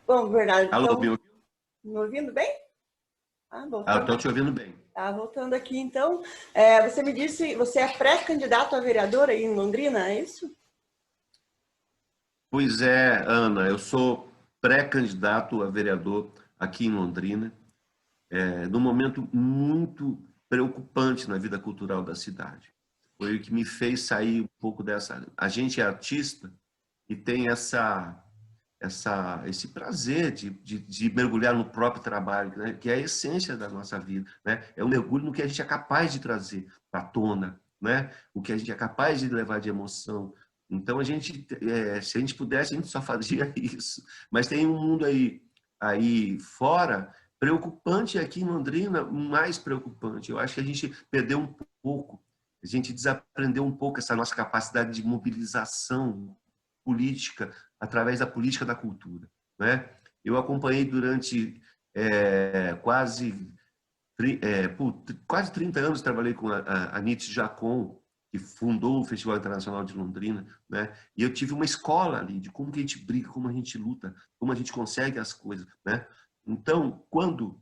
Bom, Bernardo, Alô, então, me ouviu? me ouvindo bem? Ah, Eu voltando. estou te ouvindo bem. Tá, voltando aqui, então. Você me disse, você é pré-candidato a vereador aí em Londrina, é isso? Pois é, Ana, eu sou pré-candidato a vereador aqui em Londrina, num momento muito preocupante na vida cultural da cidade. Foi o que me fez sair um pouco dessa... A gente é artista e tem esse prazer de mergulhar no próprio trabalho, né? Que é a essência da nossa vida, né? É um mergulho no que a gente é capaz de trazer à tona, né? O que a gente é capaz de levar de emoção. Então, se a gente pudesse, a gente só fazia isso. Mas tem um mundo aí fora preocupante, aqui em Londrina, mais preocupante. Eu acho que a gente perdeu um pouco, a gente desaprendeu um pouco essa nossa capacidade de mobilização política através da política da cultura, né? Eu acompanhei durante quase 30 anos, trabalhei com a Nietzsche Jacon, que fundou o Festival Internacional de Londrina, né? E eu tive uma escola ali de como que a gente briga, como a gente luta, como a gente consegue as coisas, né? Então, quando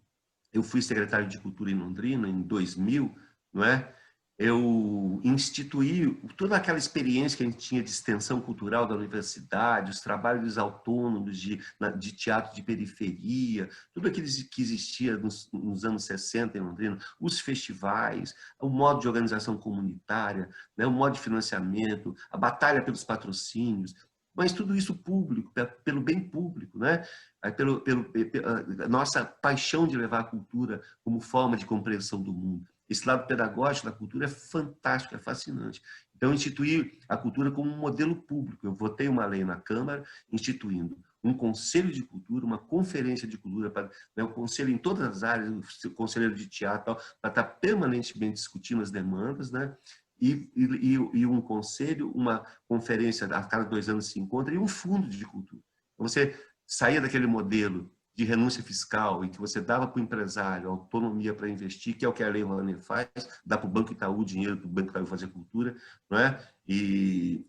eu fui secretário de Cultura em Londrina, em 2000, não é? Eu instituí toda aquela experiência que a gente tinha de extensão cultural da universidade, os trabalhos autônomos de teatro de periferia, tudo aquilo que existia nos anos 60 em Londrina, os festivais, o modo de organização comunitária, né, o modo de financiamento, a batalha pelos patrocínios, mas tudo isso público, pelo bem público, né? Pela nossa paixão de levar a cultura como forma de compreensão do mundo. Esse lado pedagógico da cultura é fantástico, é fascinante. Então, instituir a cultura como um modelo público. Eu votei uma lei na Câmara instituindo um conselho de cultura, uma conferência de cultura, né, o conselho em todas as áreas, o conselheiro de teatro, para estar permanentemente discutindo as demandas, né? E um conselho, uma conferência a cada 2 anos se encontra, e um fundo de cultura. Então, você saía daquele modelo de renúncia fiscal e que você dava para o empresário autonomia para investir, que é o que a Lei Rouanet faz, dá para o Banco Itaú dinheiro para o Banco Itaú fazer cultura, não é? E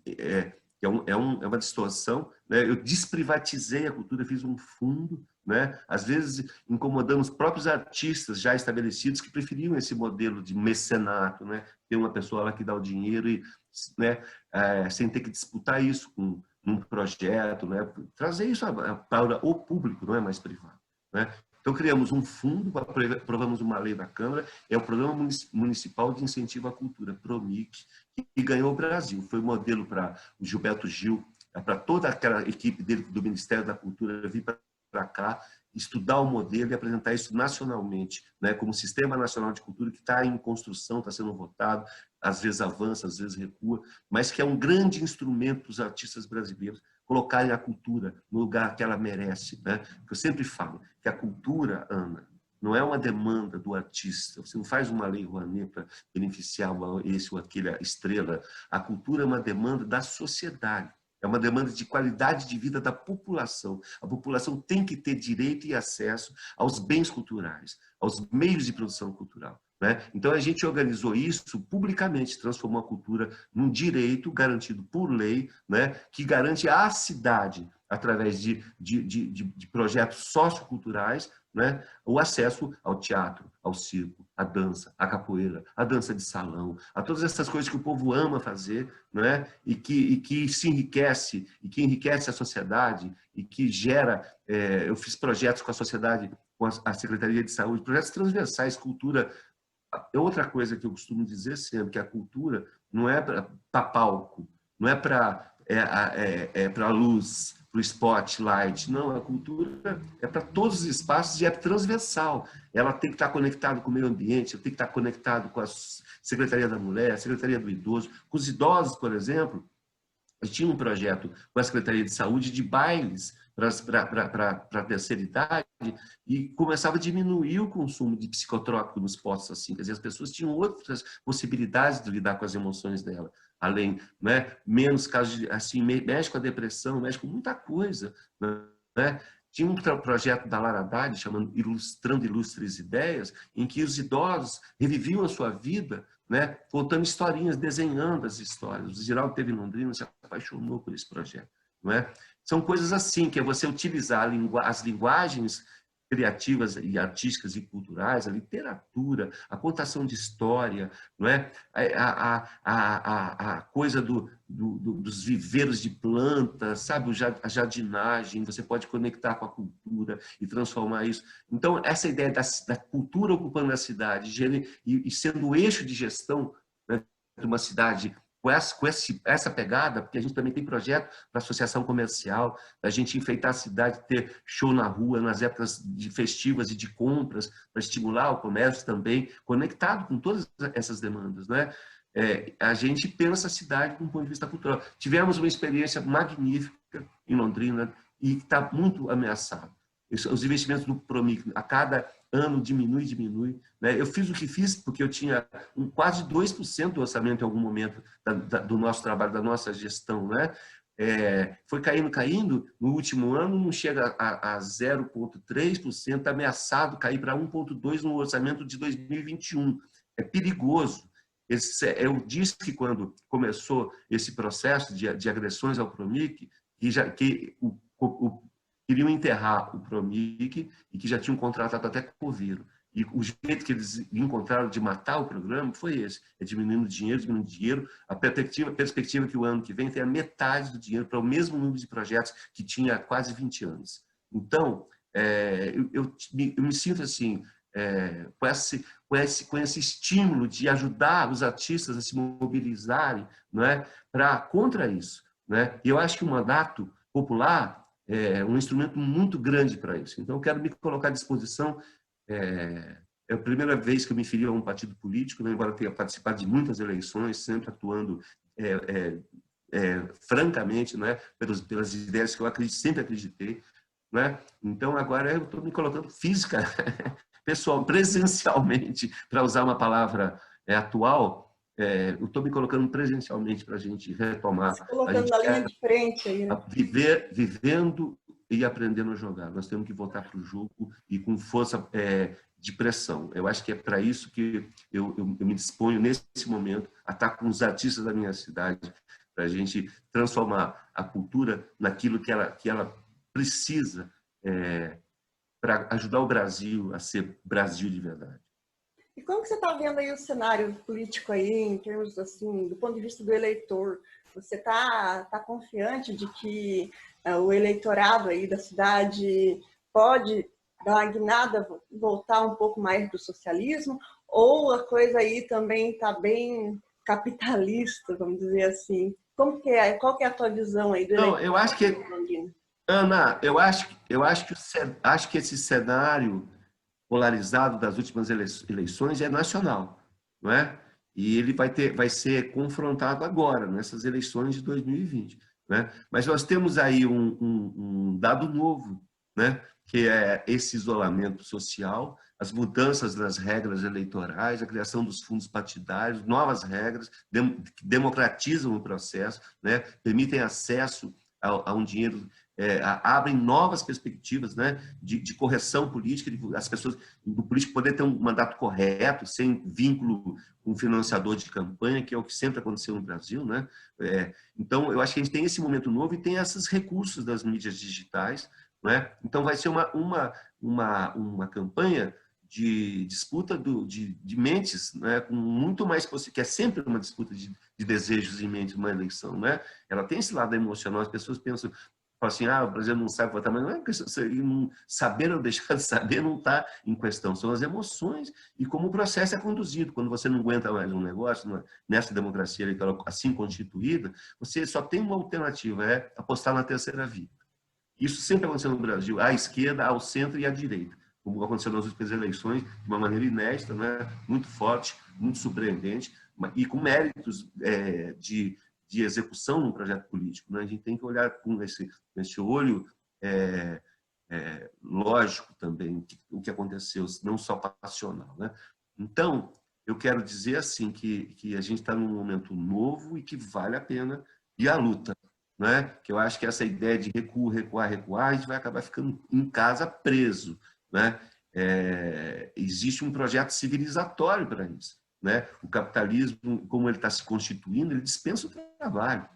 é uma distorção, né? Eu desprivatizei a cultura, fiz um fundo, né? Às vezes incomodando os próprios artistas já estabelecidos que preferiam esse modelo de mecenato, né? Ter uma pessoa lá que dá o dinheiro e, né? Sem ter que disputar isso com um projeto, né? Trazer isso para o público, não é mais privado, né? Então, criamos um fundo, aprovamos uma lei da Câmara, é o Programa Municipal de Incentivo à Cultura, PROMIC, que ganhou o Brasil. Foi modelo para o Gilberto Gil, para toda aquela equipe dele do Ministério da Cultura vir para cá, estudar o modelo e apresentar isso nacionalmente, né, como Sistema Nacional de Cultura, que está em construção, está sendo votado, às vezes avança, às vezes recua, mas que é um grande instrumento para os artistas brasileiros colocarem a cultura no lugar que ela merece, né? Eu sempre falo que a cultura, Ana, não é uma demanda do artista. Você não faz uma lei Rouanet para beneficiar esse ou aquele estrela. A cultura é uma demanda da sociedade. É uma demanda de qualidade de vida da população. A população tem que ter direito e acesso aos bens culturais, aos meios de produção cultural, né? Então, a gente organizou isso publicamente, transformou a cultura num direito garantido por lei, né, que garante à cidade, através de projetos socioculturais, né, o acesso ao teatro, ao circo, à dança, à capoeira, à dança de salão, a todas essas coisas que o povo ama fazer, né, e que se enriquece, e que enriquece a sociedade, e que gera... eu fiz projetos com a sociedade, com a Secretaria de Saúde, projetos transversais, cultura. Outra coisa que eu costumo dizer sempre, que a cultura não é para palco, não é para para luz, para o spotlight, não, a cultura é para todos os espaços e é transversal. Ela tem que estar conectada com o meio ambiente, tem que estar conectado com a Secretaria da Mulher, a Secretaria do Idoso, com os idosos, por exemplo. Eu tinha um projeto com a Secretaria de Saúde de bailes para a terceira idade e começava a diminuir o consumo de psicotrópico nos postos assim. Quer dizer, as pessoas tinham outras possibilidades de lidar com as emoções dela, além, né, menos casos de, assim, mexe com a depressão, mexe com muita coisa, né? Tinha um projeto da Lara Haddad, chamado Ilustrando Ilustres Ideias, em que os idosos reviviam a sua vida, né, contando historinhas, desenhando as histórias. O Ziraldo teve em Londrina, se apaixonou por esse projeto, não é? São coisas assim, que é você utilizar as linguagens criativas e artísticas e culturais, a literatura, a contação de história, não é? A coisa dos viveiros de plantas, sabe? A jardinagem, você pode conectar com a cultura e transformar isso. Então, essa ideia da cultura ocupando a cidade e sendo o eixo de gestão, né, de uma cidade com essa pegada, porque a gente também tem projeto para associação comercial, a gente enfeitar a cidade, ter show na rua nas épocas de festivas e de compras, para estimular o comércio também, conectado com todas essas demandas, né? A gente pensa a cidade do ponto de vista cultural. Tivemos uma experiência magnífica em Londrina e está muito ameaçado. Os investimentos do PROMIC a cada ano diminui, né? Eu fiz o que fiz porque eu tinha quase 2% do orçamento em algum momento do nosso trabalho, da nossa gestão, né? Foi caindo, no último ano não chega a 0,3%, ameaçado cair para 1,2% no orçamento de 2021. É perigoso. Eu disse que quando começou esse processo de agressões ao PROMIC, queriam enterrar o PROMIC e que já tinham contratado até com o Coviro. E o jeito que eles encontraram de matar o programa foi esse, diminuindo dinheiro, a perspectiva que o ano que vem tem a metade do dinheiro para o mesmo número de projetos que tinha há quase 20 anos. Então, eu me sinto assim, com esse estímulo de ajudar os artistas a se mobilizarem, não é, contra isso, né? E eu acho que o mandato popular é um instrumento muito grande para isso. Então, eu quero me colocar à disposição. É a primeira vez que eu me filio a um partido político, né, embora tenha participado de muitas eleições, sempre atuando francamente, né, pelas ideias que eu sempre acreditei, né? Então, agora eu estou me colocando física, presencialmente, para usar uma palavra atual, eu estou me colocando presencialmente para a gente retomar. Se colocando na linha de frente aí, né? Vivendo e aprendendo a jogar. Nós temos que voltar para o jogo e com força de pressão. Eu acho que é para isso que eu me disponho, nesse momento, a estar com os artistas da minha cidade, para a gente transformar a cultura naquilo que ela precisa para ajudar o Brasil a ser Brasil de verdade. E como que você está vendo aí o cenário político aí, em termos assim, do ponto de vista do eleitor? Você está confiante de que o eleitorado aí da cidade pode dar uma guinada, voltar um pouco mais do socialismo, ou a coisa aí também está bem capitalista, vamos dizer assim? Como que é? Qual que é a tua visão aí do Não, eu acho que, Londrina? Ana, acho que esse cenário polarizado das últimas eleições é nacional, não é? E ele vai ser confrontado agora, nessas eleições de 2020. Né? Mas nós temos aí um dado novo, né? Que é esse isolamento social, as mudanças nas regras eleitorais, a criação dos fundos partidários, novas regras que democratizam o processo, né? Permitem acesso a um dinheiro, abrem novas perspectivas, né? de correção política, as pessoas, do político poder ter um mandato correto, sem vínculo com financiador de campanha, que é o que sempre aconteceu no Brasil. Né? Então, eu acho que a gente tem esse momento novo e tem esses recursos das mídias digitais. Né? Então, vai ser uma campanha de disputa de mentes, né? Com muito mais possível, que é sempre uma disputa de desejos em mente, uma eleição. Né? Ela tem esse lado emocional, as pessoas pensam, falam assim, o brasileiro não sabe votar, mas não é questão, saber ou deixar de saber não está em questão, são as emoções e como o processo é conduzido. Quando você não aguenta mais um negócio, nessa democracia eleitoral assim constituída, você só tem uma alternativa, é apostar na terceira via. Isso sempre aconteceu no Brasil, à esquerda, ao centro e à direita, como aconteceu nas últimas eleições, de uma maneira inédita, né? Muito forte, muito surpreendente, e com méritos de execução num projeto político. Né? A gente tem que olhar com esse olho lógico também o que aconteceu, não só passional. Né? Então, eu quero dizer assim que a gente está num momento novo e que vale a pena ir à luta. Né? Que eu acho que essa ideia de recuar, a gente vai acabar ficando em casa preso. Né? Existe um projeto civilizatório para isso. Né? O capitalismo, como ele está se constituindo, ele dispensa o trabalho.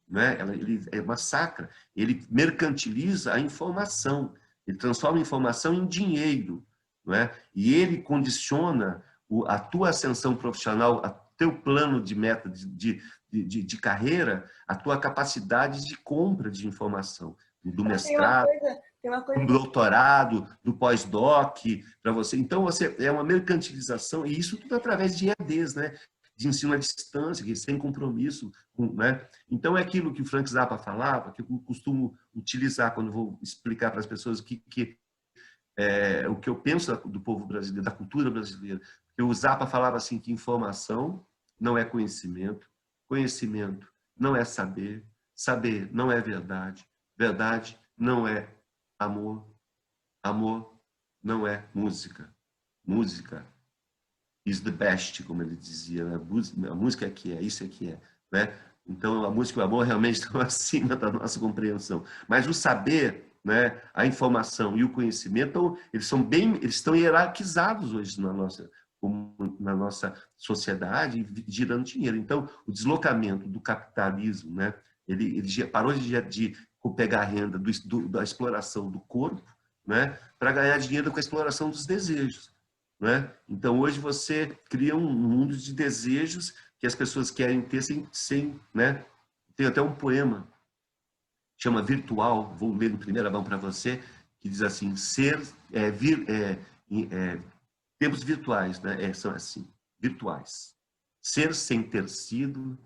Né? Ele massacra, ele mercantiliza a informação, ele transforma a informação em dinheiro. Né? E ele condiciona a tua ascensão profissional, o teu plano de meta de carreira, a tua capacidade de compra de informação, do mestrado, do doutorado, do pós-doc, para você. Então, é uma mercantilização, e isso tudo através de EADs, né? De ensino à distância, que sem compromisso. Né? Então, é aquilo que o Frank Zappa falava, que eu costumo utilizar quando vou explicar para as pessoas o que eu penso do povo brasileiro, da cultura brasileira. O Zappa falava assim que informação não é conhecimento, conhecimento não é saber, saber não é verdade, verdade não é amor, amor não é música, música is the best, como ele dizia, né? A música é que é, isso é que é. Né? Então, a música e o amor realmente estão acima da nossa compreensão. Mas o saber, né, a informação e o conhecimento, eles estão hierarquizados hoje na nossa sociedade, girando dinheiro. Então, o deslocamento do capitalismo, né, ele parou de pegar a renda da exploração do corpo, né, para ganhar dinheiro com a exploração dos desejos. Né? Então, hoje você cria um mundo de desejos que as pessoas querem ter sem né? Tem até um poema, chama Virtual, vou ler em primeira mão para você, que diz assim, tempos virtuais, né? São assim, virtuais. Ser sem ter sido,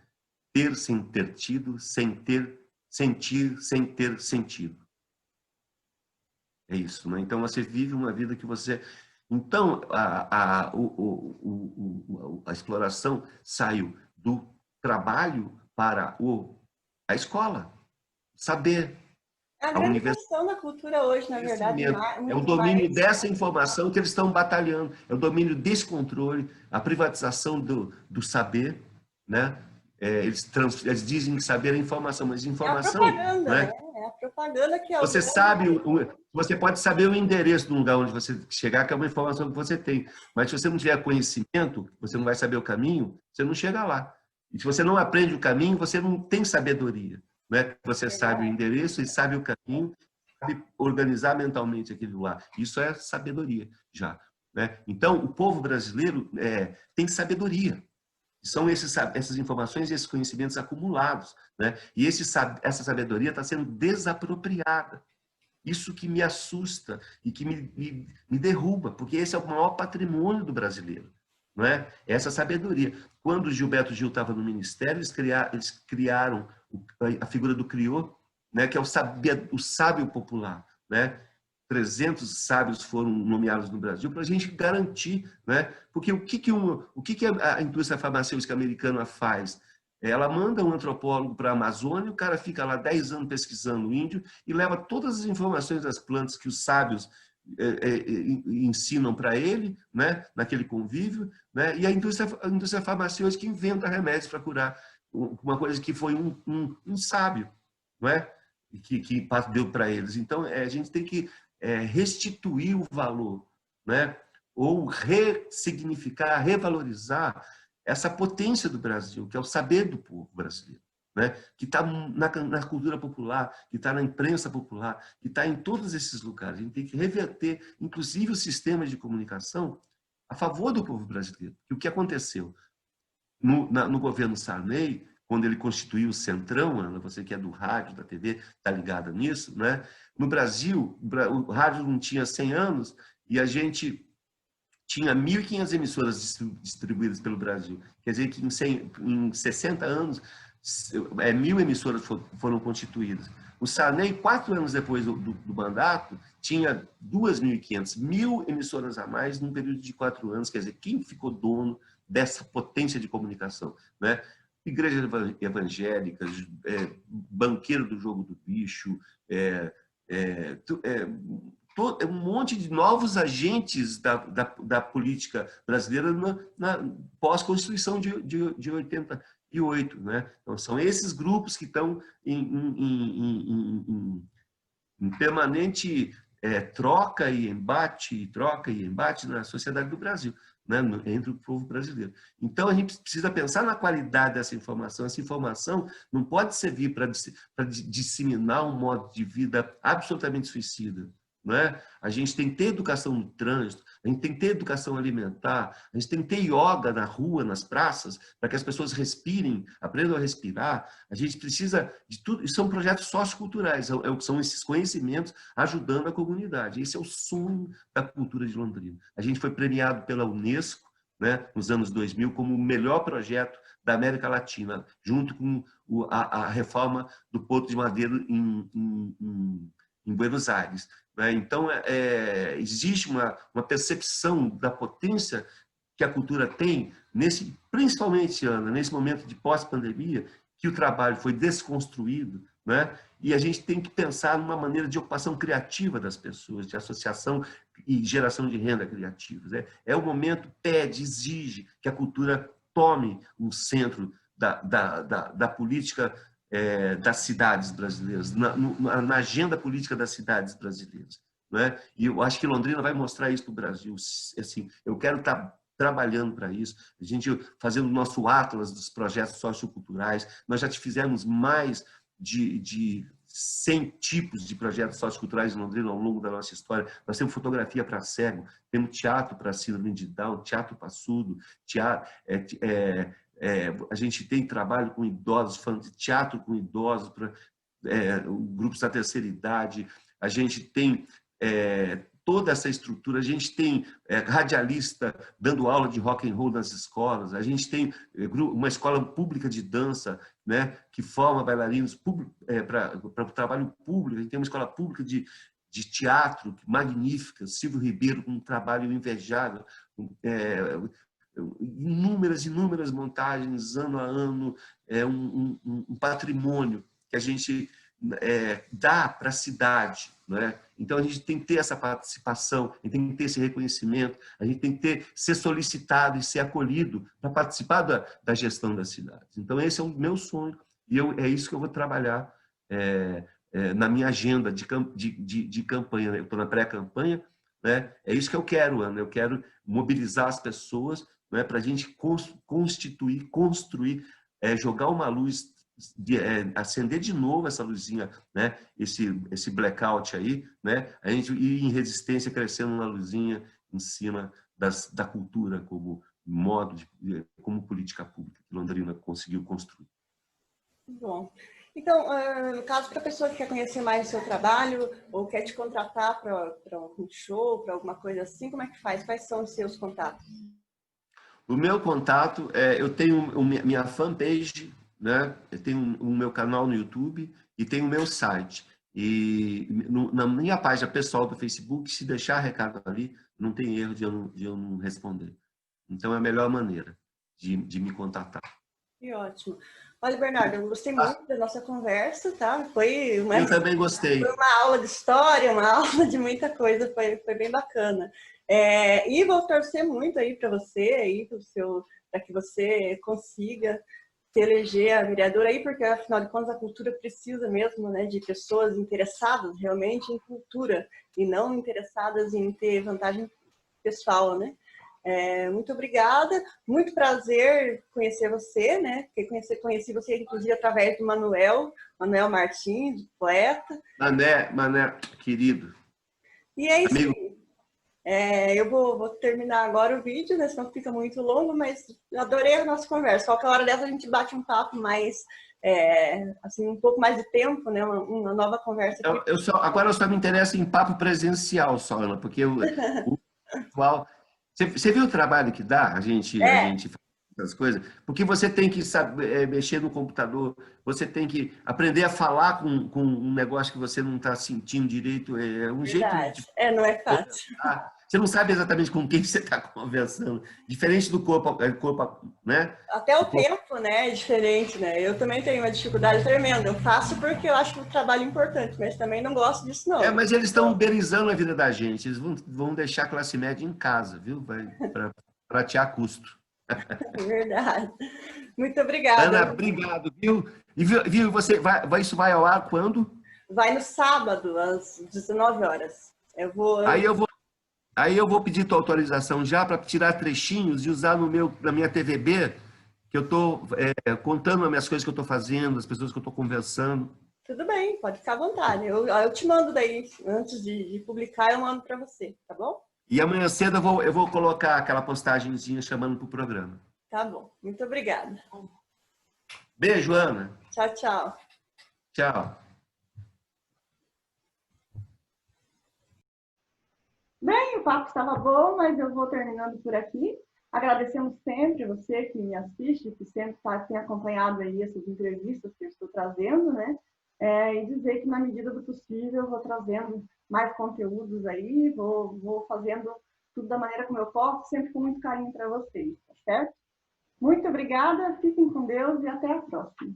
ter sem ter tido, sem ter, sentir sem ter sentido. É isso, né? Então, você vive uma vida que você... Então, a exploração saiu do trabalho para a escola, saber. É a grande questão da cultura hoje, na verdade. É o domínio dessa informação que eles estão batalhando, é o domínio desse controle, a privatização do saber. Né? Eles dizem que saber é informação, mas informação... É a propaganda, né? É a propaganda que é o... Você pode saber o endereço do lugar onde você chegar, que é uma informação que você tem. Mas se você não tiver conhecimento, você não vai saber o caminho, você não chega lá. E se você não aprende o caminho, você não tem sabedoria. Né? Você sabe o endereço e sabe o caminho, sabe organizar mentalmente aquilo lá. Isso é sabedoria já. Né? Então, o povo brasileiro tem sabedoria. São essas informações e esses conhecimentos acumulados. Né? E essa sabedoria está sendo desapropriada. Isso que me assusta e que me derruba, porque esse é o maior patrimônio do brasileiro, não é? Essa sabedoria. Quando o Gilberto Gil estava no Ministério, eles criaram a figura do criô, né, que é o sábio popular, né? 300 sábios foram nomeados no Brasil para a gente garantir, né? Porque o que a indústria farmacêutica americana faz? Ela manda um antropólogo para a Amazônia, o cara fica lá 10 anos pesquisando o índio e leva todas as informações das plantas que os sábios ensinam para ele, né? Naquele convívio, né? E a indústria farmacêutica inventa remédios para curar uma coisa que foi um sábio, não é? Que deu para eles. Então, a gente tem que restituir o valor, né? Ou ressignificar, revalorizar essa potência do Brasil, que é o saber do povo brasileiro, né? Que está na cultura popular, que está na imprensa popular, que está em todos esses lugares. A gente tem que reverter, inclusive, o sistema de comunicação a favor do povo brasileiro. E o que aconteceu? No governo Sarney, quando ele constituiu o Centrão, Ana, você que é do rádio, da TV, está ligada nisso, né? No Brasil, o rádio não tinha 100 anos e a gente tinha 1.500 emissoras distribuídas pelo Brasil. Quer dizer que em 60 anos, 1.000 emissoras foram constituídas. O Sarney, 4 anos depois do mandato, tinha 2.500, 1.000 emissoras a mais num período de 4 anos. Quer dizer, quem ficou dono dessa potência de comunicação, né? Igrejas evangélicas, banqueiro do jogo do bicho, um monte de novos agentes da política brasileira na pós-Constituição de 88. Né? Então, são esses grupos que estão em permanente troca e embate na sociedade do Brasil, né? Entre o povo brasileiro. Então, a gente precisa pensar na qualidade dessa informação. Essa informação não pode servir para disseminar um modo de vida absolutamente suicida. Não é? A gente tem que ter educação no trânsito, a gente tem que ter educação alimentar, a gente tem que ter yoga na rua, nas praças, para que as pessoas respirem, aprendam a respirar. A gente precisa de tudo. E são projetos socioculturais, são esses conhecimentos ajudando a comunidade. Esse é o sonho da cultura de Londrina. A gente foi premiado pela Unesco, né, nos anos 2000, como o melhor projeto da América Latina, junto com a reforma do Porto de Madeira em Buenos Aires. Então, existe uma percepção da potência que a cultura tem, principalmente, Ana, nesse momento de pós-pandemia, que o trabalho foi desconstruído, né? E a gente tem que pensar numa maneira de ocupação criativa das pessoas, de associação e geração de renda criativas. O momento pede, exige que a cultura tome o centro da política das cidades brasileiras, na agenda política das cidades brasileiras. Não é? E eu acho que Londrina vai mostrar isso para o Brasil. Assim, eu quero estar trabalhando para isso, a gente fazendo o nosso atlas dos projetos socioculturais. Nós já fizemos mais de 100 tipos de projetos socioculturais em Londrina ao longo da nossa história. Nós temos fotografia para cego, temos teatro para síndrome de Down, teatro para surdo, a gente tem trabalho com idosos, falando de teatro com idosos, grupos da terceira idade, a gente tem toda essa estrutura, a gente tem radialista dando aula de rock and roll nas escolas, a gente tem uma escola pública de dança, né, que forma bailarinos para o trabalho público, a gente tem uma escola pública de teatro magnífica, Silvio Ribeiro com um trabalho invejável, inúmeras montagens, ano a ano, um patrimônio que a gente dá para a cidade. Né? Então, a gente tem que ter essa participação, a gente tem que ter esse reconhecimento, a gente tem que ser solicitado e ser acolhido para participar da gestão das cidades. Então, esse é o meu sonho e é isso que eu vou trabalhar na minha agenda de campanha. Eu estou na pré-campanha, né? É isso que eu quero, Ana. Eu quero mobilizar as pessoas, né, para a gente constituir, construir, jogar uma luz, acender de novo essa luzinha, né, esse blackout aí, né, a gente ir em resistência crescendo uma luzinha em cima da cultura como modo como política pública que Londrina conseguiu construir. Bom, Então, no caso, para a pessoa que quer conhecer mais o seu trabalho ou quer te contratar para um show, para alguma coisa assim, como é que faz? Quais são os seus contatos? O meu contato, eu tenho minha fanpage, né? Eu tenho o meu canal no YouTube e tenho o meu site. E na minha página pessoal do Facebook, se deixar recado ali, não tem erro de eu não responder. Então é a melhor maneira de me contatar. Que ótimo. Olha, Bernardo, eu gostei muito da nossa conversa, tá? Eu também gostei. Foi uma aula de história, uma aula de muita coisa, foi bem bacana. E vou torcer muito aí para você, aí, para que você consiga se eleger a vereadora aí, porque afinal de contas a cultura precisa mesmo, né, de pessoas interessadas realmente em cultura e não interessadas em ter vantagem pessoal, né? Muito obrigada, muito prazer conhecer você, né? Conheci você inclusive através do Manuel Martins, poeta. Mané, querido. E é isso amigo. aí. Eu vou terminar agora o vídeo, né? Senão fica muito longo, mas adorei a nossa conversa. Qualquer hora dessa a gente bate um papo mais, assim, um pouco mais de tempo, né? Uma nova conversa aqui. Agora eu só me interesso em papo presencial, só, Ana, porque o virtual. Você viu o trabalho que dá a gente faz essas coisas? Porque você tem que saber mexer no computador, você tem que aprender a falar com um negócio que você não está sentindo direito. É um Verdade. jeito de. Não é fácil. Você não sabe exatamente com quem você está conversando. Diferente do corpo, né? Até o tempo, né, é diferente, né? Eu também tenho uma dificuldade tremenda. Eu faço porque eu acho o trabalho importante, mas também não gosto disso, não. Mas eles estão uberizando a vida da gente. Eles vão deixar a classe média em casa, viu? Para pratear custo. Verdade. Muito obrigada. Ana, obrigado, viu? E viu, isso vai ao ar quando? Vai no sábado, às 19 horas. Aí eu vou pedir tua autorização já para tirar trechinhos e usar na minha TVB, que eu estou contando as minhas coisas que eu estou fazendo, as pessoas que eu estou conversando. Tudo bem, pode ficar à vontade. Eu te mando daí, antes de publicar, eu mando para você, tá bom? E amanhã cedo eu vou colocar aquela postagenzinha chamando para o programa. Tá bom, muito obrigada. Beijo, Ana. Tchau, tchau. Tchau. Bem, o papo estava bom, mas eu vou terminando por aqui. Agradecemos sempre você que me assiste, que sempre tem acompanhado aí essas entrevistas que eu estou trazendo, né? E dizer que, na medida do possível, eu vou trazendo mais conteúdos aí, vou fazendo tudo da maneira como eu posso, sempre com muito carinho para vocês, tá certo? Muito obrigada, fiquem com Deus e até a próxima.